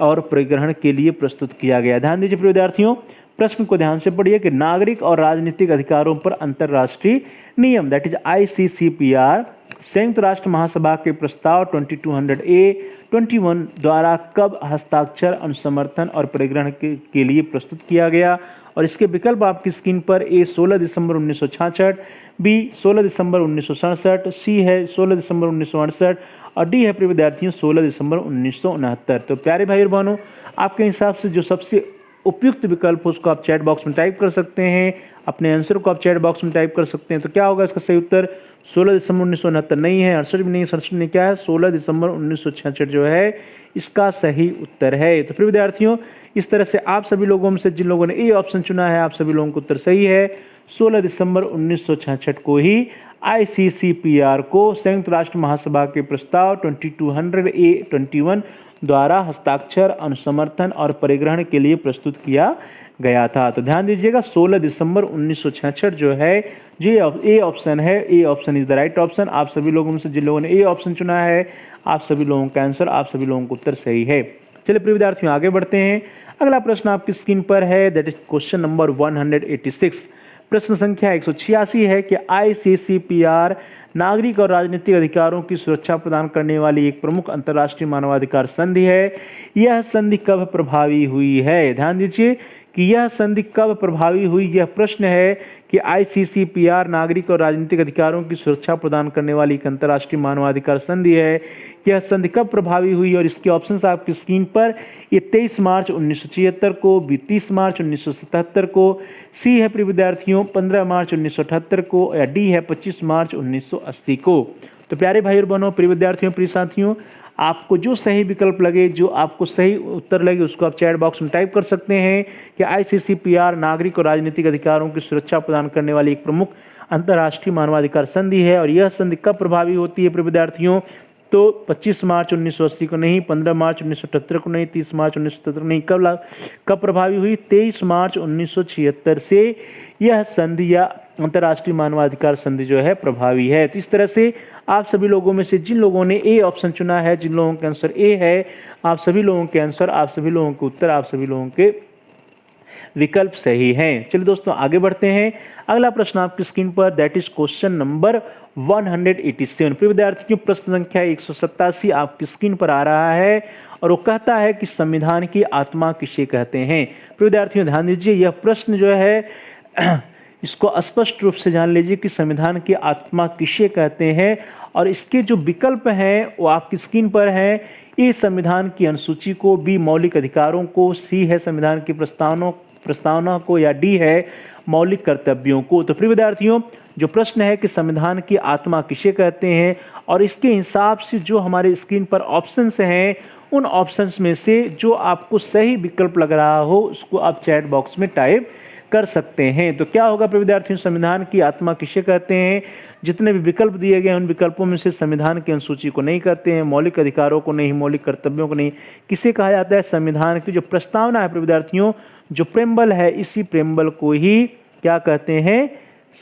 और परिग्रहण के लिए प्रस्तुत किया गया। ध्यान दीजिए प्रिय विद्यार्थियों, प्रश्न को ध्यान से पढ़िए कि नागरिक और राजनीतिक अधिकारों पर अंतरराष्ट्रीय नियम दैट इज ICCPR संयुक्त राष्ट्र महासभा के प्रस्ताव 2200A21 द्वारा कब हस्ताक्षर, अनुसमर्थन और परिग्रहण के लिए प्रस्तुत किया गया। और इसके विकल्प आपकी स्क्रीन पर ए 16 दिसंबर 1966, बी 16 दिसंबर 1967, सी है 16 दिसंबर 1968 और डी है प्रिय विद्यार्थियों 16 दिसंबर 1969। तो प्यारे भाई और बहनों, आपके हिसाब से जो सबसे उपयुक्त विकल्प उसको आप चैट बॉक्स में टाइप कर सकते हैं, अपने आंसर को आप चैट बॉक्स में टाइप कर सकते हैं। तो क्या होगा इसका सही उत्तर, 16 दिसंबर 1969 नहीं है, 68 भी नहीं है, 67 नहीं, क्या है 16 दिसंबर 1966 जो है इसका सही उत्तर है। तो प्रिय विद्यार्थियों इस तरह से आप सभी लोगों में से जिन लोगों ने ए ऑप्शन चुना है, आप सभी लोगों को उत्तर सही है। 16 दिसंबर 1966 को ही ICCPR को संयुक्त राष्ट्र महासभा के प्रस्ताव 2200A21 द्वारा हस्ताक्षर, अनुसमर्थन और परिग्रहण के लिए प्रस्तुत किया गया था। तो ध्यान दीजिएगा 16 दिसंबर 1966 जो है ये ए ऑप्शन है, A option is the right option. आप सभी लोगों में से जिन लोगों ने ए ऑप्शन चुना है, आप सभी लोगों का आंसर, आप सभी लोगों का उत्तर सही है। चलिए प्रिय विद्यार्थियों आगे बढ़ते हैं। अगला प्रश्न आपकी स्क्रीन पर है, दैट इज क्वेश्चन नंबर 186। प्रश्न संख्या 186 है कि ICCPR नागरिक और राजनीतिक अधिकारों की सुरक्षा प्रदान करने वाली एक प्रमुख अंतर्राष्ट्रीय मानवाधिकार संधि है। यह संधि कब प्रभावी हुई है। ध्यान दीजिए कि यह संधि कब प्रभावी हुई, यह प्रश्न है कि ICCPR नागरिक और राजनीतिक अधिकारों की सुरक्षा प्रदान करने वाली एक अंतर्राष्ट्रीय मानवाधिकार संधि है। यह संधि कब प्रभावी हुई और इसके ऑप्शंस आपकी स्क्रीन पर, ये 23 मार्च 1976 को, बी 30 मार्च 1977 को, सी है प्रिय विद्यार्थियों 15 मार्च 1978 को या डी है 25 मार्च 1980 को। तो प्यारे भाई और बहनों, प्रिय विद्यार्थियों, प्रिय साथियों, आपको जो सही विकल्प लगे, जो आपको सही उत्तर लगे, उसको आप चैट बॉक्स में टाइप कर सकते हैं कि ICCPR नागरिक और राजनीतिक अधिकारों की सुरक्षा प्रदान करने वाली एक प्रमुख अंतर्राष्ट्रीय मानवाधिकार संधि है और यह संधि कब प्रभावी होती है प्रिय विद्यार्थियों? तो 25 मार्च 1980 को नहीं, 15 मार्च 1978 को नहीं, 30 मार्च 1977 को नहीं। कब प्रभावी हुई? 23 मार्च 1976 से यह संधि या अंतर्राष्ट्रीय मानवाधिकार संधि जो है प्रभावी है। तो इस तरह से आप सभी लोगों में से जिन लोगों ने ए ऑप्शन चुना है, जिन लोगों के आंसर ए है, आप सभी लोगों के आंसर, आप सभी लोगों के उत्तर, आप सभी लोगों के विकल्प सही हैं। चलिए दोस्तों आगे बढ़ते हैं। अगला प्रश्न आपकी स्क्रीन पर, दैट इज क्वेश्चन नंबर 187। प्रिय विद्यार्थियों, प्रश्न संख्या 187 आपकी स्क्रीन पर आ रहा है और वो कहता है कि संविधान की आत्मा किसे कहते हैं। प्रिय विद्यार्थियों ध्यान दीजिए, यह प्रश्न जो है इसको स्पष्ट रूप से जान लीजिए कि संविधान की आत्मा किसे कहते हैं और इसके जो विकल्प हैं वो आपकी स्क्रीन पर हैं। ए संविधान की अनुसूची को, बी मौलिक अधिकारों को, सी है संविधान की प्रस्तावना को, या डी है मौलिक कर्तव्यों को। तो प्रिय विद्यार्थियों, जो प्रश्न है कि संविधान की आत्मा किसे कहते हैं और इसके हिसाब से जो हमारे स्क्रीन पर ऑप्शंस हैं, उन ऑप्शंस में से जो आपको सही विकल्प लग रहा हो उसको आप चैट बॉक्स में टाइप कर सकते हैं। तो क्या होगा प्रिय विद्यार्थियों, संविधान की आत्मा किसे कहते हैं? जितने भी विकल्प दिए गए उन विकल्पों में से संविधान की अनुसूची को नहीं कहते हैं, मौलिक अधिकारों को नहीं, मौलिक कर्तव्यों को नहीं। किसे कहा जाता है? संविधान की जो प्रस्तावना है प्रिय विद्यार्थियों, जो प्रेम्बल है, इसी प्रेम्बल को ही क्या कहते हैं?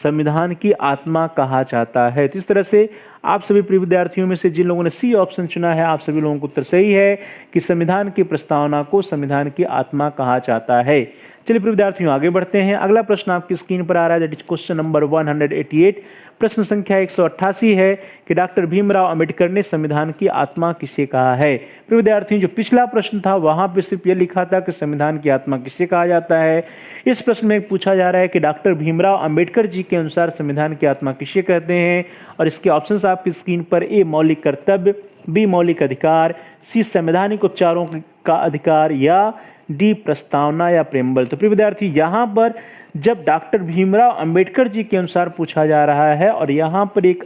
संविधान की आत्मा कहा जाता है। तो इस तरह से आप सभी प्रिय विद्यार्थियों में से जिन लोगों ने सी ऑप्शन चुना है, आप सभी लोगों को उत्तर सही है कि संविधान की प्रस्तावना को संविधान की आत्मा कहा जाता है। चलिए प्रिय विद्यार्थियों आगे बढ़ते हैं। अगला प्रश्न आपकी स्क्रीन पर आ रहा है, दैट इज क्वेश्चन नंबर 188। प्रश्न संख्या 188 है कि डॉक्टर भीमराव अंबेडकर ने संविधान की आत्मा किसे कहा है। प्रिय विद्यार्थियों, जो पिछला प्रश्न था वहां पे सिर्फ यह लिखा था कि संविधान की आत्मा किसे कहा जाता है। इस प्रश्न में पूछा जा रहा है कि डॉक्टर भीमराव अंबेडकर जी के अनुसार संविधान की आत्मा किसे कहते हैं और इसके ऑप्शंस आपकी स्क्रीन पर, ए मौलिक कर्तव्य, बी मौलिक अधिकार, सी संवैधानिक उपचारों का अधिकार, या डी प्रस्तावना या प्रेम्बल। तो प्रिय विद्यार्थी, यहाँ पर जब डॉक्टर भीमराव अंबेडकर जी के अनुसार पूछा जा रहा है और यहाँ पर एक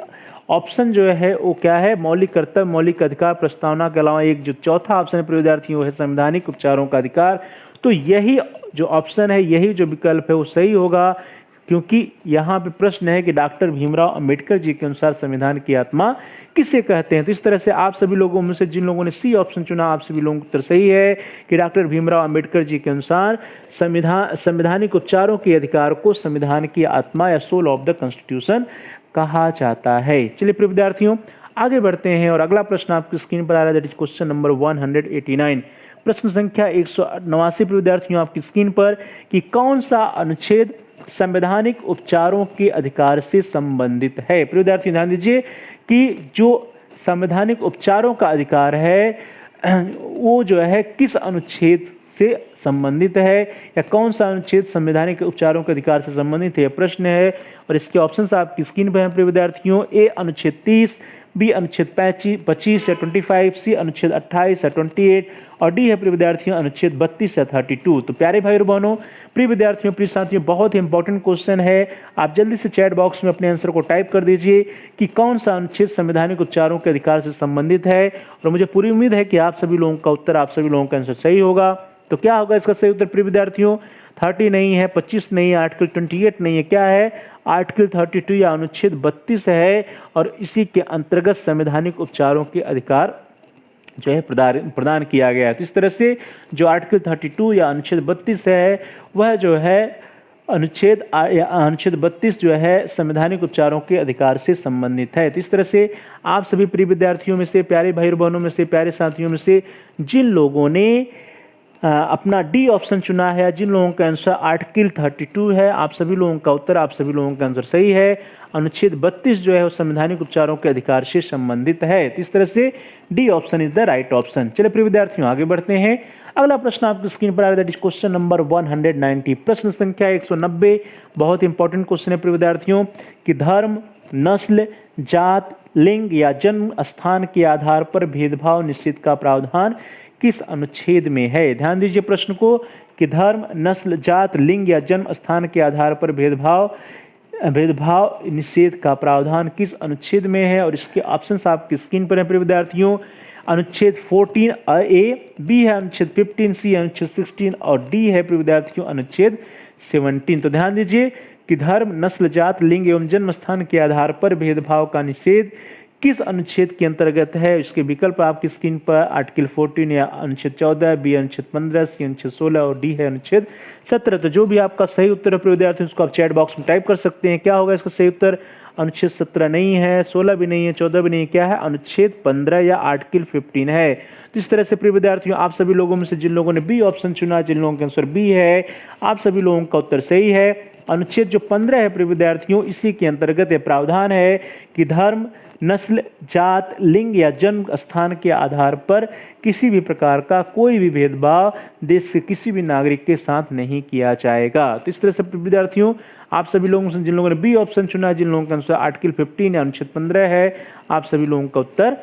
ऑप्शन जो है वो क्या है? मौलिक कर्तव्य, मौलिक अधिकार, प्रस्तावना के अलावा एक जो चौथा ऑप्शन है प्रिय विद्यार्थी वो है संवैधानिक उपचारों का अधिकार। तो यही जो ऑप्शन है, यही जो विकल्प है वो सही होगा, क्योंकि यहाँ पे प्रश्न है कि डॉक्टर भीमराव अंबेडकर जी के अनुसार संविधान की आत्मा किसे कहते हैं। तो इस तरह से आप सभी लोगों में से जिन लोगों ने सी ऑप्शन चुना, आप सभी लोगों का उत्तर सही है कि डॉक्टर भीमराव अंबेडकर जी के अनुसार संवैधानिक उपचारों के अधिकार को संविधान की आत्मा या सोल ऑफ द कॉन्स्टिट्यूशन कहा जाता है। चलिए प्रिय विद्यार्थियों आगे बढ़ते हैं और अगला प्रश्न आपकी स्क्रीन पर आ रहा है, दैट इज क्वेश्चन नंबर 189। प्रश्न संख्या 189 प्रिय विद्यार्थियों आपकी स्क्रीन पर कि कौन सा अनुच्छेद संवैधानिक उपचारों के अधिकार से संबंधित है। प्रिय विद्यार्थी ध्यान दीजिए कि जो संवैधानिक उपचारों का अधिकार है वो जो है किस अनुच्छेद से संबंधित है, या कौन सा अनुच्छेद संवैधानिक उपचारों के अधिकार से संबंधित है, यह प्रश्न है। और इसके ऑप्शंस आपकी स्क्रीन पर हैं प्रिय विद्यार्थियों, ए अनुच्छेद 30, बी अनुच्छेद 25 या 25, सी अनुच्छेद 28 या 28 और डी है प्रिय विद्यार्थियों अनुच्छेद 32 या 32। तो प्यारे भाई और बहनों, प्रिय विद्यार्थियों, प्रिय साथियों, बहुत ही इंपॉर्टेंट क्वेश्चन है। आप जल्दी से चैट बॉक्स में अपने आंसर को टाइप कर दीजिए कि कौन सा अनुच्छेद संवैधानिक उपचारों के अधिकार से संबंधित है। और मुझे पूरी उम्मीद है कि आप सभी लोगों का उत्तर, आप सभी लोगों का आंसर सही होगा। तो क्या होगा इसका सही उत्तर प्रिय विद्यार्थियों? 30 नहीं है, 25 नहीं है, आर्टिकल 28 नहीं है, क्या है? आर्टिकल 32 या अनुच्छेद 32 है और इसी के अंतर्गत संवैधानिक उपचारों के अधिकार जो है प्रदान किया गया है। तो इस तरह से जो आर्टिकल 32 या अनुच्छेद 32 है वह जो है अनुच्छेद 32 जो है संवैधानिक उपचारों के अधिकार से संबंधित है। तो इस तरह से आप सभी प्रिय विद्यार्थियों में से, प्यारे भाई बहनों में से, प्यारे साथियों में से जिन लोगों ने अपना डी ऑप्शन चुना है, जिन लोगों का आंसर आर्टिकल 32 है, आप सभी लोगों का उत्तर, आप सभी लोगों का आंसर सही है। अनुच्छेद 32 जो है वो संवैधानिक उपचारों के अधिकार से संबंधित है। तो इस तरह से D option is the right option. चलिए प्रिय विद्यार्थियों आगे बढ़ते हैं। अगला प्रश्न आपकी स्क्रीन पर आ रहा है, दैट इज क्वेश्चन नंबर 190। प्रश्न संख्या 190 बहुत इंपॉर्टेंट क्वेश्चन है प्रिय विद्यार्थियों कि धर्म, नस्ल, जात, लिंग या जन्म स्थान के आधार पर भेदभाव निषेध का प्रावधान किस अनुच्छेद में है। ध्यान दीजिए प्रश्न को कि धर्म, नस्ल, जात, लिंग या जन्म स्थान के आधार पर भेदभाव निषेध का प्रावधान किस अनुच्छेद में है। और इसके ऑप्शंस आपकी स्क्रीन पर हैं प्रिय विद्यार्थियों, अनुच्छेद 14 ए, बी है अनुच्छेद 15, सी अनुच्छेद 16 और डी है प्रिय विद्यार्थियों अनुच्छेद 17। तो ध्यान दीजिए कि धर्म, नस्ल, जात, लिंग एवं जन्म स्थान के आधार पर भेदभाव का निषेध किस अनुच्छेद के अंतर्गत है। इसके विकल्प आपकी स्क्रीन पर आर्टिकल 14 या अनुच्छेद 14, बी अनुच्छेद 15, सी अनुच्छेद 16 और डी है अनुच्छेद 17। तो जो भी आपका सही उत्तर है विद्यार्थियों, उसको आप चैट बॉक्स में टाइप कर सकते हैं। क्या होगा इसका सही उत्तर? अनुच्छेद 17 नहीं है, 16 भी नहीं है, 14 भी नहीं है, क्या है? अनुच्छेद 15 या आर्टिकल 15 है। तो इस तरह से प्रिय विद्यार्थियों, आप सभी लोगों में से जिन लोगों ने बी ऑप्शन चुना, जिन लोगों का आंसर बी है, आप सभी लोगों का उत्तर सही है। अनुच्छेद जो 15 है प्रिय विद्यार्थियों, इसी के अंतर्गत यह प्रावधान है कि धर्म, नस्ल, जात, लिंग या जन्म स्थान के आधार पर किसी भी प्रकार का कोई भी भेदभाव देश के किसी भी नागरिक के साथ नहीं किया जाएगा। तो इस तरह से विद्यार्थियों, आप सभी लोगों से जिन लोगों ने बी ऑप्शन चुना, जिन लोगों का आंसर आर्टिकल 15 या अनुच्छेद 15 है, आप सभी लोगों का उत्तर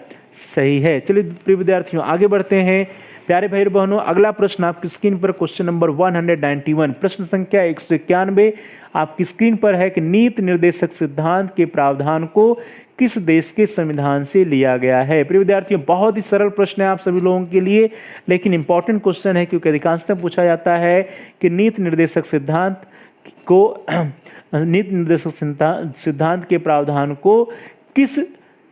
सही है। चलिए प्रिय विद्यार्थियों, आगे बढ़ते हैं। प्यारे भाई बहनों, अगला प्रश्न आपकी स्क्रीन पर क्वेश्चन नंबर 191, प्रश्न संख्या 191 आपकी स्क्रीन पर है कि नीति निर्देशक सिद्धांत के प्रावधान को किस देश के संविधान से लिया गया है। प्रिय विद्यार्थियों, बहुत ही सरल प्रश्न है आप सभी लोगों के लिए, लेकिन इंपॉर्टेंट क्वेश्चन है क्योंकि अधिकांशतः पूछा जाता है कि नीति निर्देशक सिद्धांत को नीति निर्देशक सिद्धांत के प्रावधान को किस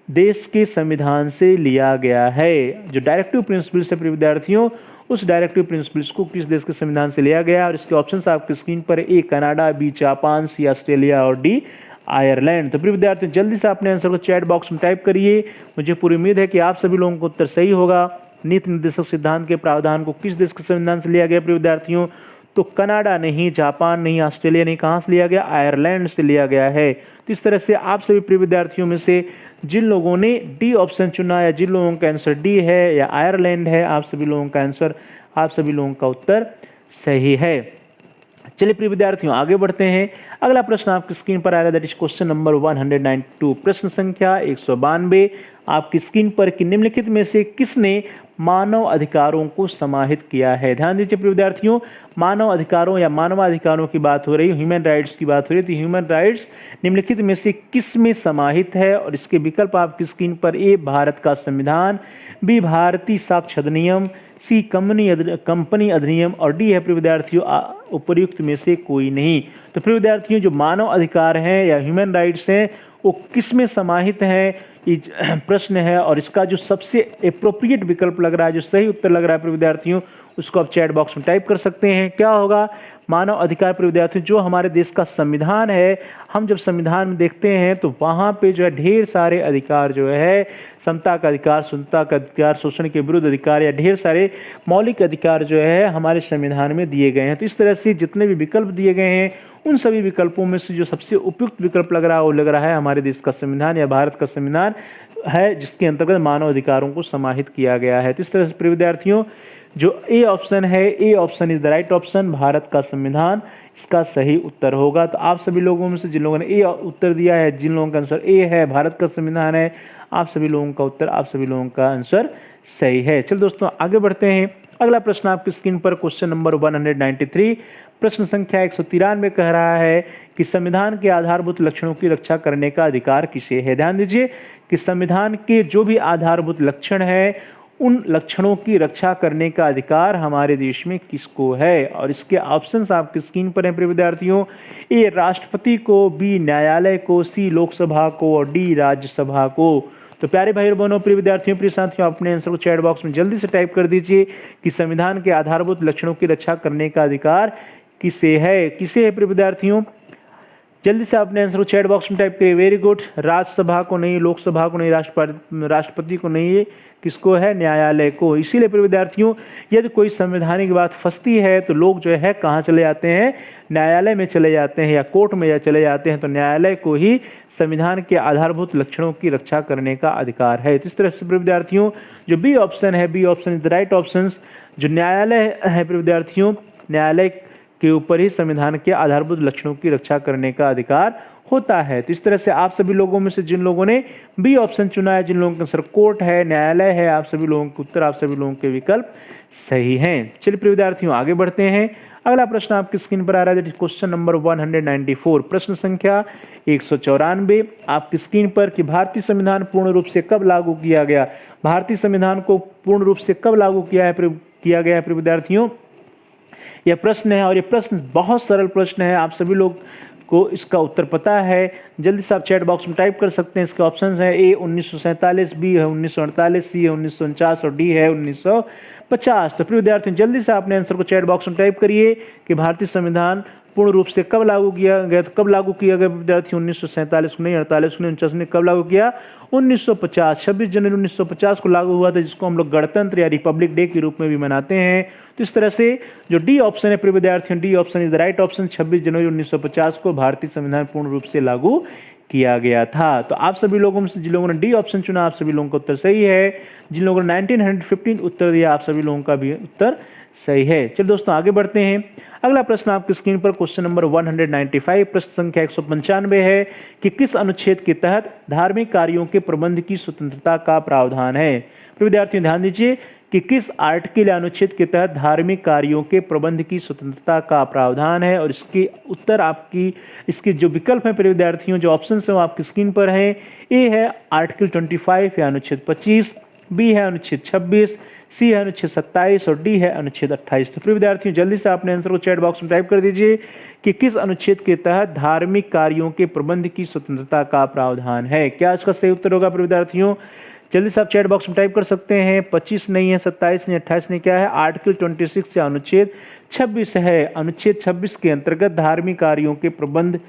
देश के संविधान से लिया गया है। जो डायरेक्टिव प्रिंसिपल्स है प्रिय विद्यार्थियों, उस डायरेक्टिव प्रिंसिपल्स को किस देश के संविधान से लिया गया, और इसके ऑप्शंस आपकी स्क्रीन पर A Canada, B Japan, C Australia और डी आयरलैंड। तो प्रिय विद्यार्थियों, जल्दी से अपने आंसर को चैट बॉक्स में टाइप करिए। मुझे पूरी उम्मीद है कि आप सभी लोगों को उत्तर सही होगा। नीति निर्देशक सिद्धांत के प्रावधान को किस देश के संविधान से लिया गया प्रिय विद्यार्थियों? तो कनाडा नहीं, जापान नहीं, ऑस्ट्रेलिया नहीं, कहाँ से लिया गया? आयरलैंड से लिया गया है। तो इस तरह से आप सभी प्रिय विद्यार्थियों में से जिन लोगों ने डी ऑप्शन चुना या जिन लोगों का आंसर डी है या आयरलैंड है, आप सभी लोगों का आंसर, आप सभी लोगों का उत्तर सही है। चलिए प्रिय विद्यार्थियों, आगे बढ़ते हैं। अगला प्रश्न आपकी स्क्रीन पर आएगा, दैट इज क्वेश्चन नंबर 192, प्रश्न संख्या 192 आपकी स्क्रीन पर कि निम्नलिखित में से किसने मानव अधिकारों को समाहित किया है। ध्यान दीजिए प्रिय विद्यार्थियों, मानव अधिकारों या मानवाधिकारों की बात हो रही, ह्यूमन राइट्स की बात हो रही, तो ह्यूमन राइट्स निम्नलिखित में से किस में समाहित है, और इसके विकल्प आपकी स्क्रीन पर ए भारत का संविधान, बी भारतीय साक्ष्य अधिनियम, सी कंपनी अधिनियम और डी है प्रिय विद्यार्थियों उपर्युक्त में से कोई नहीं। तो प्रिय विद्यार्थियों, जो मानव अधिकार हैं या ह्यूमन राइट्स हैं वो किस में समाहित हैं, ये प्रश्न है, और इसका जो सबसे एप्रोप्रिएट विकल्प लग रहा है, जो सही उत्तर लग रहा है प्रिय विद्यार्थियों, उसको आप चैट बॉक्स में टाइप कर सकते हैं। क्या होगा? मानव अधिकार प्रिय विद्यार्थियों, जो हमारे देश का संविधान है, हम जब संविधान में देखते हैं तो वहाँ पे जो है ढेर सारे अधिकार जो है, समता का अधिकार, शुद्धता का अधिकार, शोषण के विरुद्ध अधिकार या ढेर सारे मौलिक अधिकार जो है हमारे संविधान में दिए गए हैं। तो इस तरह से जितने भी विकल्प दिए गए हैं, उन सभी विकल्पों में से जो सबसे उपयुक्त विकल्प लग रहा है वो लग रहा है हमारे देश का संविधान या भारत का संविधान है, जिसके अंतर्गत मानव अधिकारों को समाहित किया गया है। तो इस तरह से प्रिय विद्यार्थियों, जो ए ऑप्शन है, A option is the right option, Bharat का संविधान इसका सही उत्तर होगा। तो आप सभी लोगों में से जिन लोगों ने ए उत्तर दिया है, जिन लोगों का आंसर ए है, भारत का संविधान है, आप सभी लोगों का उत्तर, आप सभी लोगों का आंसर सही है। चलो दोस्तों, आगे बढ़ते हैं। अगला प्रश्न आपकी स्क्रीन पर क्वेश्चन नंबर 193, प्रश्न संख्या 193 कह रहा है कि संविधान के आधारभूत लक्षणों की रक्षा करने का अधिकार किसे है। ध्यान दीजिए कि संविधान के जो भी आधारभूत लक्षण है, उन लक्षणों की रक्षा करने का अधिकार हमारे देश में किसको है, और इसके ऑप्शंस आपकी स्क्रीन पर हैं प्रिय विद्यार्थियों। ए राष्ट्रपति को, बी न्यायालय को, सी लोकसभा को और डी राज्यसभा को। तो प्यारे भाई बहनों, प्रिय विद्यार्थियों, प्रिय साथियों, अपने आंसर को चैट बॉक्स में जल्दी से टाइप कर दीजिए कि संविधान के आधारभूत लक्षणों की रक्षा करने का अधिकार किसे है, किसे है प्रिय विद्यार्थियों। जल्दी से अपने आंसर को चैट बॉक्स में टाइप करिए। Very good. राज्यसभा को नहीं, लोकसभा को नहीं, राष्ट्रपति को नहीं, किसको है? न्यायालय को। इसीलिए प्रिय विद्यार्थियों, यदि कोई संवैधानिक बात फंसती है तो लोग जो है कहाँ चले जाते हैं? न्यायालय में चले जाते हैं या कोर्ट में चले जाते हैं। तो न्यायालय को ही संविधान के आधारभूत लक्षणों की रक्षा करने का अधिकार है। तो इस तरह से प्रिय विद्यार्थियों, जो बी ऑप्शन है, B option is the right option, जो न्यायालय है प्रिय विद्यार्थियों, न्यायालय के ऊपर ही संविधान के आधारभूत लक्षणों की रक्षा करने का अधिकार होता है। तो इस तरह से आप सभी लोगों में से जिन लोगों ने बी ऑप्शन चुना है, जिन लोगों का आंसर कोर्ट है, न्यायालय है, आप सभी लोगों के उत्तर, आप सभी लोगों के विकल्प सही हैं। चलिए प्रिय विद्यार्थियों, आगे बढ़ते हैं। अगला प्रश्न आपकी स्क्रीन पर आ रहा है, क्वेश्चन नंबर 194, प्रश्न संख्या 194 आपकी स्क्रीन पर कि भारतीय संविधान पूर्ण रूप से कब लागू किया गया। भारतीय संविधान को पूर्ण रूप से कब लागू किया गया है प्रिय विद्यार्थियों, यह प्रश्न है। और ये प्रश्न बहुत सरल प्रश्न है, आप सभी लोग को इसका उत्तर पता है जल्दी से आप चैट बॉक्स में टाइप कर सकते हैं। इसके ऑप्शंस हैं ए 1947, बी है 1948, सी है 1949 और डी है 1950। तो प्रिय विद्यार्थियों जल्दी से आपने आंसर को चैट बॉक्स में टाइप करिए कि भारतीय संविधान पूर्ण रूप से कब लागू किया गया। तो कब लागू किया गया विद्यार्थी? 1947 को नहीं, 48 को नहीं, 49 ने कब लागू किया? 1950, 26 जनवरी 1950 को लागू हुआ था, जिसको हम लोग गणतंत्र या रिपब्लिक डे के रूप में भी मनाते हैं। तो इस तरह से जो डी ऑप्शन है प्रिय विद्यार्थियों, D option is the right option. 26 जनवरी 1950 को भारतीय संविधान पूर्ण रूप से लागू किया गया था। तो आप सभी लोगों में से जिन लोगों ने डी ऑप्शन चुना, आप सभी लोगों का उत्तर सही है। जिन लोगों ने 1915 उत्तर दिया, आप सभी लोगों का भी उत्तर सही है। चलिए दोस्तों आगे बढ़ते हैं। अगला प्रश्न आपकी स्क्रीन पर क्वेश्चन नंबर 195, प्रश्न संख्या 195 है कि किस अनुच्छेद के तहत धार्मिक कार्यों के प्रबंध की स्वतंत्रता का प्रावधान है। तो विद्यार्थियों ध्यान दीजिए कि किस आर्टिकल या अनुच्छेद के तहत धार्मिक कार्यों के प्रबंध की स्वतंत्रता का प्रावधान है, और इसके उत्तर आपकी इसके जो विकल्प हैं प्रिय विद्यार्थियों, जो ऑप्शन है वो आपकी स्क्रीन पर है। ए है आर्टिकल 25 या अनुच्छेद 25, बी है अनुच्छेद 26, सी है अनुच्छेद 27 और डी है अनुच्छेद 28। तो प्रिय विद्यार्थियों जल्दी से आपने आंसर को चैट बॉक्स में टाइप कर दीजिए कि किस अनुच्छेद के तहत धार्मिक कार्यों के प्रबंध की स्वतंत्रता का प्रावधान है। क्या इसका सही उत्तर होगा प्रिय विद्यार्थियों? जल्दी से आप चैट बॉक्स में टाइप कर सकते हैं। 25 नहीं है, 27 नहीं, 28 नहीं, क्या है? आर्टिकल 26 या अनुच्छेद 26 है। अनुच्छेद 26 के अंतर्गत धार्मिक कार्यों के प्रबंध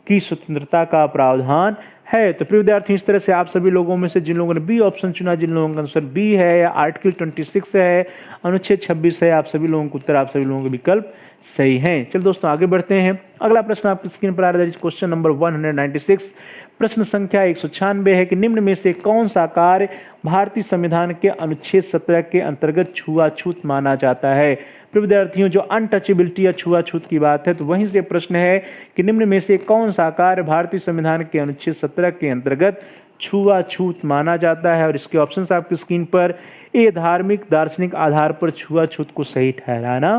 की स्वतंत्रता का प्रावधान है। तो प्रिय विद्यार्थी इस तरह से आप सभी लोगों में से जिन लोगों ने बी ऑप्शन चुना, जिन लोगों का आंसर बी है या आर्टिकल 26 है, अनुच्छेद 26 है, आप सभी लोगों को उत्तर, आप सभी लोगों के विकल्प सही हैं। चलिए दोस्तों आगे बढ़ते हैं। अगला प्रश्न आपकी स्क्रीन पर आ रहा है, क्वेश्चन नंबर 196, प्रश्न संख्या 196 है कि निम्न में से कौन सा कार्य भारतीय संविधान के अनुच्छेद 17 के अंतर्गत छुआछूत माना जाता है। तो विद्यार्थियों जो अनटचेबिलिटी या छुआछूत की बात है, तो वहीं से प्रश्न है कि निम्न में से कौन सा कार्य भारतीय संविधान के अनुच्छेद 17 के अंतर्गत छुआछूत माना जाता है, और इसके ऑप्शंस आपकी स्क्रीन पर। ए धार्मिक दार्शनिक आधार पर छुआछूत को सही ठहराना,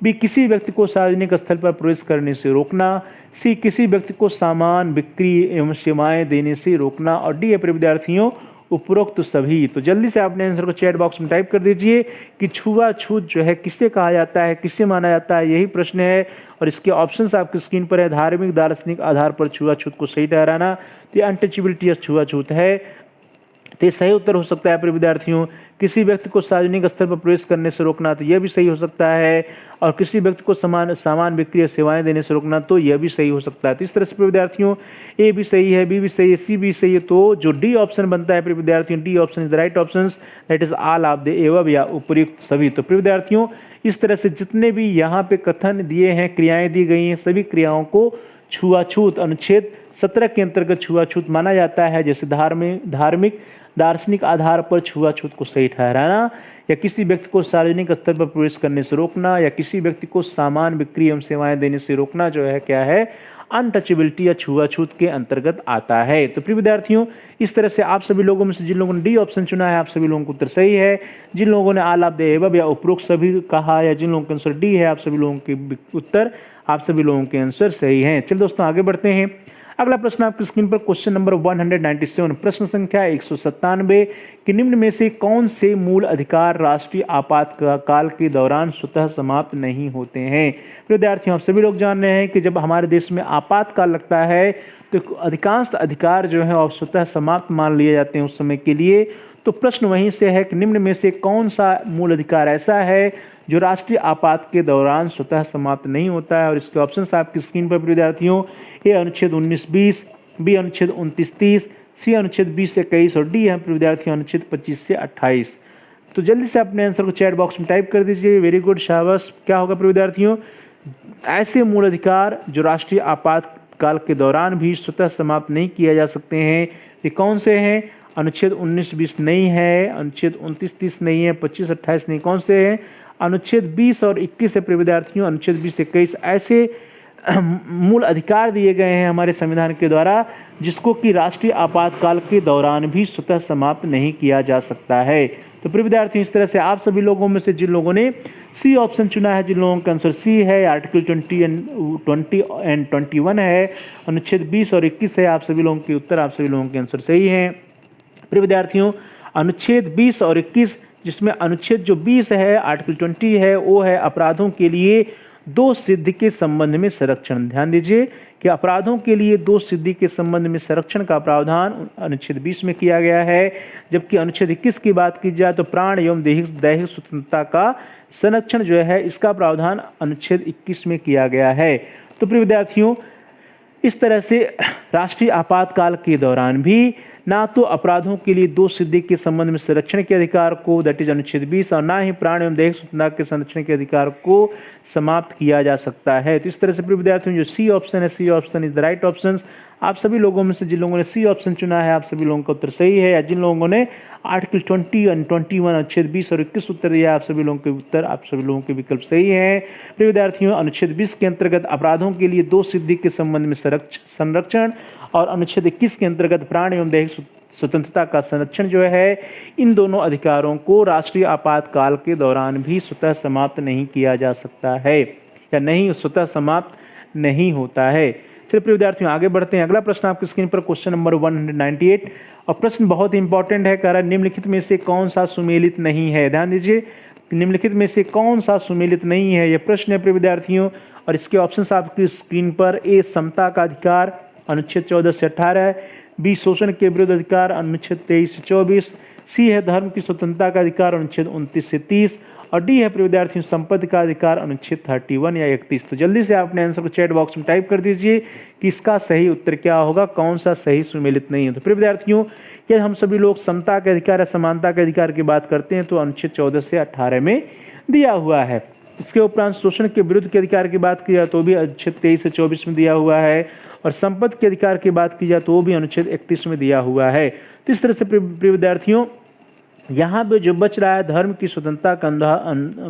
बी किसी व्यक्ति को सार्वजनिक स्थल पर प्रवेश करने से रोकना, सी किसी व्यक्ति को सामान बिक्री एवं सेवाएं देने से रोकना, और डी है प्रिय विद्यार्थियों उपरोक्त सभी। तो जल्दी से आपने आंसर को चैट बॉक्स में टाइप कर दीजिए कि छुआछूत जो है किसे कहा जाता है, किसे माना जाता है, यही प्रश्न है। और इसके ऑप्शंस आपकी स्क्रीन पर है। धार्मिक दार्शनिक आधार पर छुआछूत को सही ठहराना, तो ये अनटचेबिलिटी या छुआछूत है। तो ये सही उत्तर हो सकता है प्रिय विद्यार्थियों। किसी व्यक्ति को सार्वजनिक स्थल पर प्रवेश करने से रोकना, तो यह भी सही हो सकता है। और किसी व्यक्ति को सामान बिक्री या सेवाएं देने से रोकना, तो यह भी सही हो सकता है। तो इस तरह से प्रिय विद्यार्थियों ए भी सही है, बी भी सही है, सी भी सही है। तो जो डी ऑप्शन बनता है प्रिय विद्यार्थियों, D option is the right option, that is all of the above या उपयुक्त सभी। तो प्रिय विद्यार्थियों इस तरह से जितने भी यहाँ पे कथन दिए हैं, क्रियाएं दी गई हैं, सभी क्रियाओं को छुआछूत अनुच्छेद 17 के अंतर्गत छुआछूत माना जाता है। जैसे धार्मिक दार्शनिक आधार पर छुआछूत को सही ठहराना, या किसी व्यक्ति को सार्वजनिक स्तर पर प्रवेश करने से रोकना, या किसी व्यक्ति को सामान बिक्री एवं सेवाएं देने से रोकना, जो है क्या है, अनटचेबिलिटी या छुआछूत के अंतर्गत आता है। तो प्रिय विद्यार्थियों इस तरह से आप सभी लोगों में से जिन लोगों ने डी ऑप्शन चुना है, आप सभी लोगों को उत्तर सही है। जिन लोगों ने ऑल ऑफ द एबव या उपरोक्त सभी कहा, या जिन लोगों का आंसर डी है, आप सभी लोगों के उत्तर, आप सभी लोगों के आंसर सही हैं। चलिए दोस्तों आगे बढ़ते हैं। अगला प्रश्न आपकी स्क्रीन पर क्वेश्चन नंबर 197, प्रश्न संख्या 197 कि निम्न में से कौन से मूल अधिकार राष्ट्रीय आपातकाल के दौरान स्वतः समाप्त नहीं होते हैं। विद्यार्थियों आप सभी लोग जान रहे हैं कि जब हमारे देश में आपातकाल लगता है तो अधिकांश अधिकार जो है और स्वतः समाप्त मान लिए जाते हैं उस समय के लिए। तो प्रश्न वहीं से है कि निम्न में से कौन सा मूल अधिकार ऐसा है जो राष्ट्रीय आपात के दौरान स्वतः समाप्त नहीं होता है, और इसके ऑप्शंस आपकी स्क्रीन पर विद्यार्थियों। ए अनुच्छेद 19-20, बी अनुच्छेद 29-30, सी अनुच्छेद 20-21 और डी है विद्यार्थियों अनुच्छेद 25 से 28। तो जल्दी से अपने आंसर को चैट बॉक्स में टाइप कर दीजिए। वेरी गुड, शाबाश। क्या होगा विद्यार्थियों? ऐसे मूल अधिकार जो राष्ट्रीय आपातकाल के दौरान भी स्वतः समाप्त नहीं किए जा सकते हैं, ये कौन से हैं? अनुच्छेद 19-20 नहीं है, अनुच्छेद 29-30 नहीं है, 25-28 नहीं। कौन से हैं? अनुच्छेद 20 और 21 है विद्यार्थियों, अनुच्छेद 20-21 ऐसे मूल अधिकार दिए गए हैं हमारे संविधान के द्वारा जिसको कि राष्ट्रीय आपातकाल के दौरान भी स्वतः समाप्त नहीं किया जा सकता है। तो प्रिय विद्यार्थियों इस तरह से आप सभी लोगों में से जिन लोगों ने सी ऑप्शन चुना है, जिन लोगों का आंसर सी है, आर्टिकल 20 एंड 21 है, अनुच्छेद 20 और 21 है, आप सभी लोगों के उत्तर, आप सभी लोगों के आंसर सही हैं। प्रिय विद्यार्थियों अनुच्छेद 20 और 21, जिसमें अनुच्छेद जो 20 है, आर्टिकल 20 है, वो है अपराधों के लिए दोष सिद्धि के संबंध में संरक्षण। ध्यान दीजिए कि अपराधों के लिए दोष सिद्धि के संबंध में संरक्षण का प्रावधान अनुच्छेद 20 में किया गया है, जबकि अनुच्छेद 21 की बात की जाए तो प्राण एवं दैहिक स्वतंत्रता का संरक्षण जो है इसका प्रावधान अनुच्छेद 21 में किया गया है। तो प्रिय विद्यार्थियों, इस तरह से राष्ट्रीय आपातकाल के दौरान भी ना तो अपराधों के लिए दोष सिद्धि के संबंध में संरक्षण के अधिकार को दैट इज अनुच्छेद 20 और ना ही प्राण एवं दैहिक स्वतंत्रता के संरक्षण के अधिकार को समाप्त किया जा सकता है। तो इस तरह से प्रिय विद्यार्थियों जो सी ऑप्शन है, C option is the right option. आप सभी लोगों में से जिन लोगों ने सी ऑप्शन चुना है आप सभी लोगों का उत्तर सही है, या जिन लोगों ने आर्टिकल 20 और 21 अनुच्छेद 20 और 21 उत्तर दिया आप सभी लोगों के उत्तर, आप सभी लोगों के विकल्प सही है। प्रिय विद्यार्थियों, अनुच्छेद 20 के अंतर्गत अपराधों के लिए दोष सिद्धि के संबंध में संरक्षण और अनुच्छेद 21 के अंतर्गत प्राण एवं दैहिक स्वतंत्रता का संरक्षण जो है, इन दोनों अधिकारों को राष्ट्रीय आपातकाल के दौरान भी स्वतः समाप्त नहीं किया जा सकता है, या नहीं स्वतः समाप्त नहीं होता है। चलिए प्रिय विद्यार्थियों आगे बढ़ते हैं। अगला प्रश्न आपकी स्क्रीन पर क्वेश्चन नंबर 198 और प्रश्न बहुत इंपॉर्टेंट है। कह रहा है निम्नलिखित में से कौन सा सुमेलित नहीं है। ध्यान दीजिए, निम्नलिखित में से कौन सा सुमेलित नहीं है, यह प्रश्न है प्रिय विद्यार्थियों। और इसके ऑप्शंस आपकी स्क्रीन पर, ए समता का अधिकार अनुच्छेद 14 से 18, बी शोषण के विरुद्ध अधिकार अनुच्छेद 23 से 24, सी है धर्म की स्वतंत्रता का अधिकार अनुच्छेद 29 से 30 और डी है प्रिय विद्यार्थियों संपत्ति का अधिकार अनुच्छेद 31 या 31। तो जल्दी से आपने आंसर को चैट बॉक्स में टाइप कर दीजिए कि इसका सही उत्तर क्या होगा, कौन सा सही सुमेलित नहीं है। तो प्रिय विद्यार्थियों, क्या हम सभी लोग समता के अधिकार या समानता के अधिकार की बात करते हैं तो अनुच्छेद 14 से 18 में दिया हुआ है। इसके उपरांत शोषण के विरुद्ध के अधिकार की बात की जाए तो भी अनुच्छेद 23 से 24 में दिया हुआ है, और संपत्ति के अधिकार की बात की जाए तो भी अनुच्छेद 31 में दिया हुआ है। तो इस तरह से प्रिय विद्यार्थियों यहाँ पे जो बच रहा है धर्म की स्वतंत्रता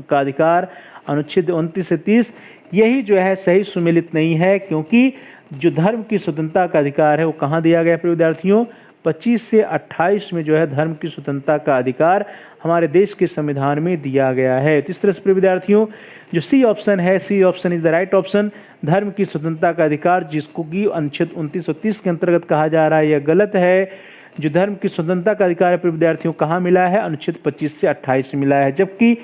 का अधिकार अनुच्छेद 29 से 30, यही जो है सही सुमेलित नहीं है, क्योंकि जो धर्म की स्वतंत्रता का अधिकार है वो कहाँ दिया गया प्रिय विद्यार्थियों, 25 से 28 में जो है धर्म की स्वतंत्रता का अधिकार हमारे देश के संविधान में दिया गया है। तो इस तरह से प्रिय विद्यार्थियों जो सी ऑप्शन है, C option is the right option. धर्म की स्वतंत्रता का अधिकार जिसको कि अनुच्छेद 29 और 30 के अंतर्गत कहा जा रहा है, यह गलत है। जो धर्म की स्वतंत्रता का अधिकार है प्रिय विद्यार्थियों कहाँ मिला है, अनुच्छेद 25 से 28 में मिला है, जबकि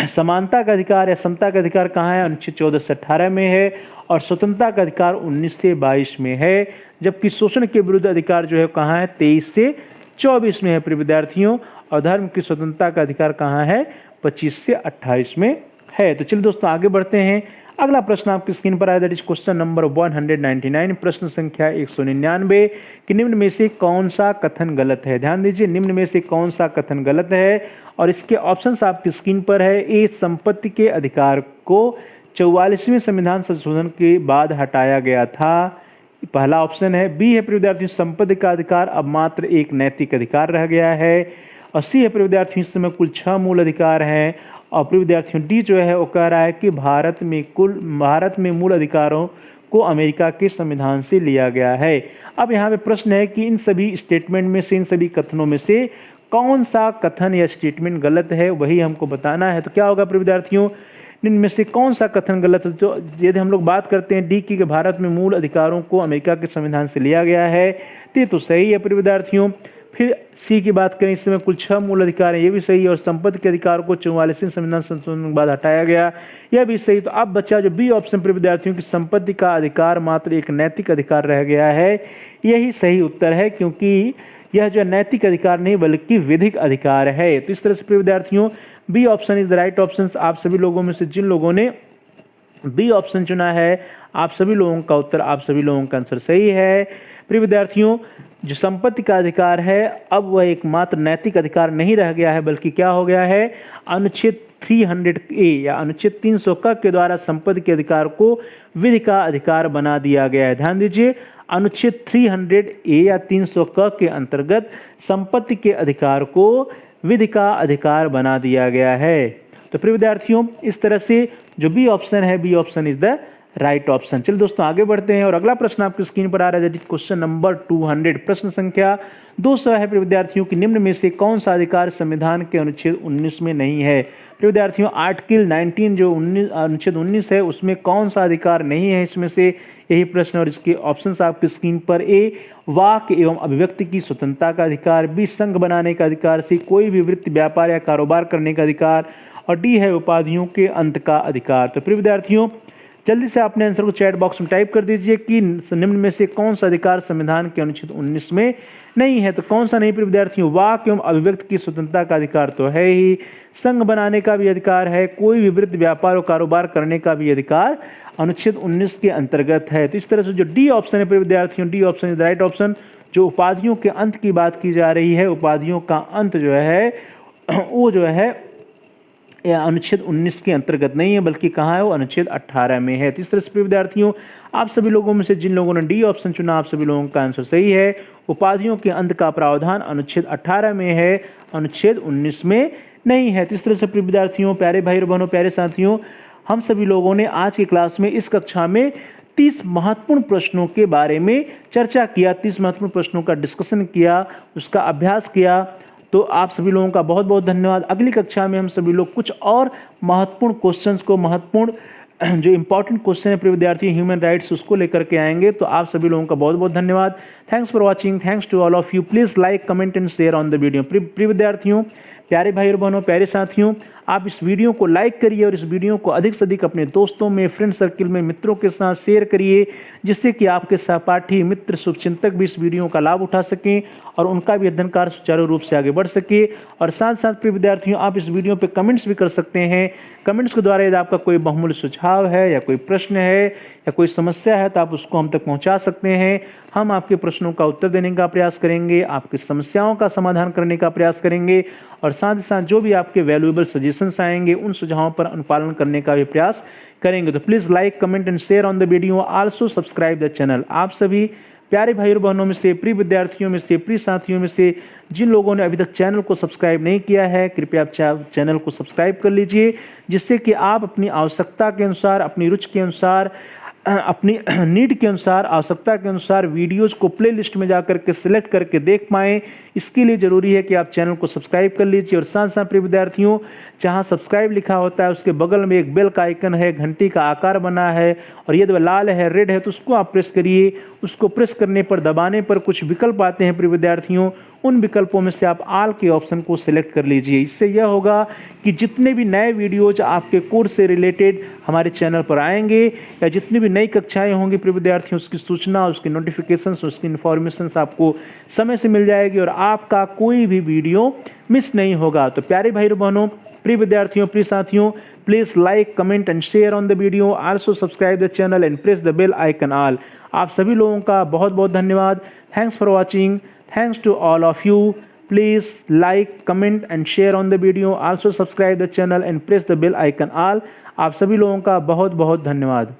समानता का अधिकार या समता का अधिकार कहाँ है, अनुच्छेद 14 से 18 में है, और स्वतंत्रता का अधिकार 19 से 22 में है, जबकि शोषण के विरुद्ध अधिकार जो है कहाँ है, 23 से 24 में है प्रिय विद्यार्थियों, और धर्म की स्वतंत्रता का अधिकार कहाँ है, 25 से 28 में है। तो चलिए दोस्तों आगे बढ़ते हैं। अगला प्रश्न आपकी स्क्रीन पर आया, दैट इज क्वेश्चन नंबर 199, प्रश्न संख्या 199 कि निम्न में से कौन सा कथन गलत है। ध्यान दीजिए, निम्न में से कौन सा कथन गलत है, और इसके ऑप्शंस आपकी स्क्रीन पर है। ए संपत्ति के अधिकार को 44वें संविधान संशोधन के बाद हटाया गया था, पहला ऑप्शन है। बी है प्रिय विद्यार्थियों संपत्ति का अधिकार अब मात्र एक नैतिक अधिकार रह गया है, और सी है प्रिय विद्यार्थियों इस समय कुल 6 मूल अधिकार हैं, और प्रिय विद्यार्थियों डी जो है वो कह रहा है कि भारत में मूल अधिकारों को अमेरिका के संविधान से लिया गया है। अब यहाँ पे प्रश्न है कि इन सभी स्टेटमेंट में से, इन सभी कथनों में से कौन सा कथन या स्टेटमेंट गलत है, वही हमको बताना है। तो क्या होगा प्रिय विद्यार्थियों, इनमें से कौन सा कथन गलत है। तो यदि हम लोग बात करते हैं डी की कि भारत में मूल अधिकारों को अमेरिका के संविधान से लिया गया है, तो सही है प्रिय विद्यार्थियों। फिर सी की बात करें, इस समय कुल 6 मूल अधिकार हैं, ये भी सही है, और संपत्ति के अधिकार को 44वें संविधान संशोधन के बाद हटाया गया, यह भी सही। तो अब बचा जो बी ऑप्शन प्रिय विद्यार्थियों की संपत्ति का अधिकार मात्र एक नैतिक अधिकार रह गया है, यही सही उत्तर है, क्योंकि यह जो नैतिक अधिकार नहीं बल्कि विधिक अधिकार है। तो इस तरह से प्रिय विद्यार्थियों B option is the right option. आप सभी लोगों में से जिन लोगों ने बी ऑप्शन चुना है आप सभी लोगों का उत्तर, आप सभी लोगों का आंसर सही है। प्रिय विद्यार्थियों जो संपत्ति का अधिकार है अब वह एकमात्र नैतिक अधिकार नहीं रह गया है, बल्कि क्या हो गया है, अनुच्छेद 300A या अनुच्छेद 300 क के द्वारा संपत्ति के अधिकार को विधि का अधिकार बना दिया गया है। ध्यान दीजिए, अनुच्छेद 300A या 300 क के अंतर्गत संपत्ति के अधिकार को विधि का अधिकार बना दिया गया है। तो प्रिय विद्यार्थियों इस तरह से जो बी ऑप्शन है, B option is the right option. चलिए दोस्तों आगे बढ़ते हैं, और अगला प्रश्न आपकी स्क्रीन पर आ रहा है, क्वेश्चन नंबर 200, प्रश्न संख्या 200 है प्रिय विद्यार्थियों कि निम्न में से कौन सा अधिकार संविधान के अनुच्छेद 19 में नहीं है। प्रिय विद्यार्थियों आर्टिकल 19 जो अनुच्छेद 19 है उसमें कौन सा अधिकार नहीं है इसमें से, यही प्रश्न, और इसके ऑप्शंस आपकी स्क्रीन पर। ए वाक एवं अभिव्यक्ति की स्वतंत्रता का अधिकार, बी संघ बनाने का अधिकार, सी कोई भी वृत्ति व्यापार या कारोबार करने का अधिकार, और डी है उपाधियों के अंत का अधिकार। तो प्रिय विद्यार्थियों, जल्दी से अपने आंसर को चैट बॉक्स में टाइप कर दीजिए कि निम्न में से कौन सा अधिकार संविधान के अनुच्छेद 19 में नहीं है। तो कौन सा नहीं प्रिय विद्यार्थियों? वाक एवं अभिव्यक्ति की स्वतंत्रता का अधिकार तो है ही, संघ बनाने का भी अधिकार है, कोई विवृद्ध व्यापार और कारोबार करने का भी अधिकार अनुच्छेद 19 के अंतर्गत है। तो इस तरह से जो डी ऑप्शन है प्रिय विद्यार्थियों, D option is the right option. जो उपाधियों के अंत की बात की जा रही है, उपाधियों का अंत जो है वो जो है अनुच्छेद 19 के अंतर्गत नहीं है, बल्कि कहाँ है? वो अनुच्छेद 18 में है। तो इस तरह से प्रिय विद्यार्थियों, आप सभी लोगों में से जिन लोगों ने डी ऑप्शन चुना, आप सभी लोगों का आंसर सही है। उपाधियों के अंत का प्रावधान अनुच्छेद 18 में है, अनुच्छेद 19 में नहीं है। तो इस तरह से प्रिय विद्यार्थियों, प्यारे भाई और बहनों, प्यारे साथियों, हम सभी लोगों ने आज की क्लास में, इस कक्षा में 30 महत्वपूर्ण प्रश्नों के बारे में चर्चा किया, 30 महत्वपूर्ण प्रश्नों का डिस्कशन किया, उसका अभ्यास किया। तो आप सभी लोगों का बहुत बहुत धन्यवाद। अगली कक्षा में हम सभी लोग कुछ और महत्वपूर्ण क्वेश्चंस को, महत्वपूर्ण जो इंपॉर्टेंट क्वेश्चन है प्रिय विद्यार्थी ह्यूमन राइट्स, उसको लेकर के आएंगे। तो आप सभी लोगों का बहुत बहुत धन्यवाद। Thanks for watching, thanks to all of you. Please like, comment and share on the video. प्रिय विद्यार्थियों, प्यारे भाई और बहनों, प्यारे साथियों, आप इस वीडियो को लाइक करिए और इस वीडियो को अधिक से अधिक अपने दोस्तों में, फ्रेंड सर्किल में, मित्रों के साथ शेयर करिए, जिससे कि आपके सहपाठी, मित्र, शुभचिंतक भी इस वीडियो का लाभ उठा सकें और उनका भी अध्ययन कार्य सुचारू रूप से आगे बढ़ सके। और साथ साथ प्रिय विद्यार्थियों, आप इस वीडियो पे कमेंट्स भी कर सकते हैं। कमेंट्स के द्वारा यदि आपका कोई बहुमूल्य सुझाव है या कोई प्रश्न है या कोई समस्या है, तो आप उसको हम तक पहुंचा सकते हैं। हम आपके प्रश्नों का उत्तर देने का प्रयास करेंगे, आपकी समस्याओं का समाधान करने का प्रयास करेंगे और साथ ही साथ जो भी आपके वैल्यूएबल सजेशंस आएंगे, उन सुझावों पर अनुपालन करने का भी प्रयास करेंगे। तो please like, comment and share on the video, also subscribe the channel. आप सभी प्यारे भाई और बहनों में से, प्रिय विद्यार्थियों में से, प्रिय साथियों में से जिन लोगों ने अभी तक चैनल को सब्सक्राइब नहीं किया है, कृपया आप चैनल को सब्सक्राइब कर लीजिए, जिससे कि आप अपनी आवश्यकता के अनुसार, अपनी रुचि के अनुसार, अपनी नीड के अनुसार, आवश्यकता के अनुसार वीडियोज़ को प्लेलिस्ट में जाकर के सिलेक्ट करके देख पाएँ। इसके लिए ज़रूरी है कि आप चैनल को सब्सक्राइब कर लीजिए। और साथ साथ प्रिय विद्यार्थियों, जहां सब्सक्राइब लिखा होता है उसके बगल में एक बेल का आइकन है, घंटी का आकार बना है और यदि वह लाल है, रेड है, तो उसको आप प्रेस करिए। उसको प्रेस करने पर, दबाने पर कुछ विकल्प आते हैं प्रिय विद्यार्थियों, उन विकल्पों में से आप ऑल के ऑप्शन को सिलेक्ट कर लीजिए। इससे यह होगा कि जितने भी नए वीडियोज आपके कोर्स से रिलेटेड हमारे चैनल पर आएंगे या जितनी भी नई कक्षाएं होंगी प्रिय विद्यार्थियों, उसकी सूचना, उसकी नोटिफिकेशन, उसकी इन्फॉर्मेशन आपको समय से मिल जाएगी और आपका कोई भी वीडियो मिस नहीं होगा। तो प्यारे भाई बहनों, प्रिय विद्यार्थियों, प्रिय साथियों, please like, comment and share on the video, also subscribe the channel and press the bell icon all. आप सभी लोगों का बहुत बहुत धन्यवाद। Thanks for watching, thanks to all of you. Please like, comment and share on the video. Also subscribe the channel and press the bell icon all. आप सभी लोगों का बहुत बहुत धन्यवाद।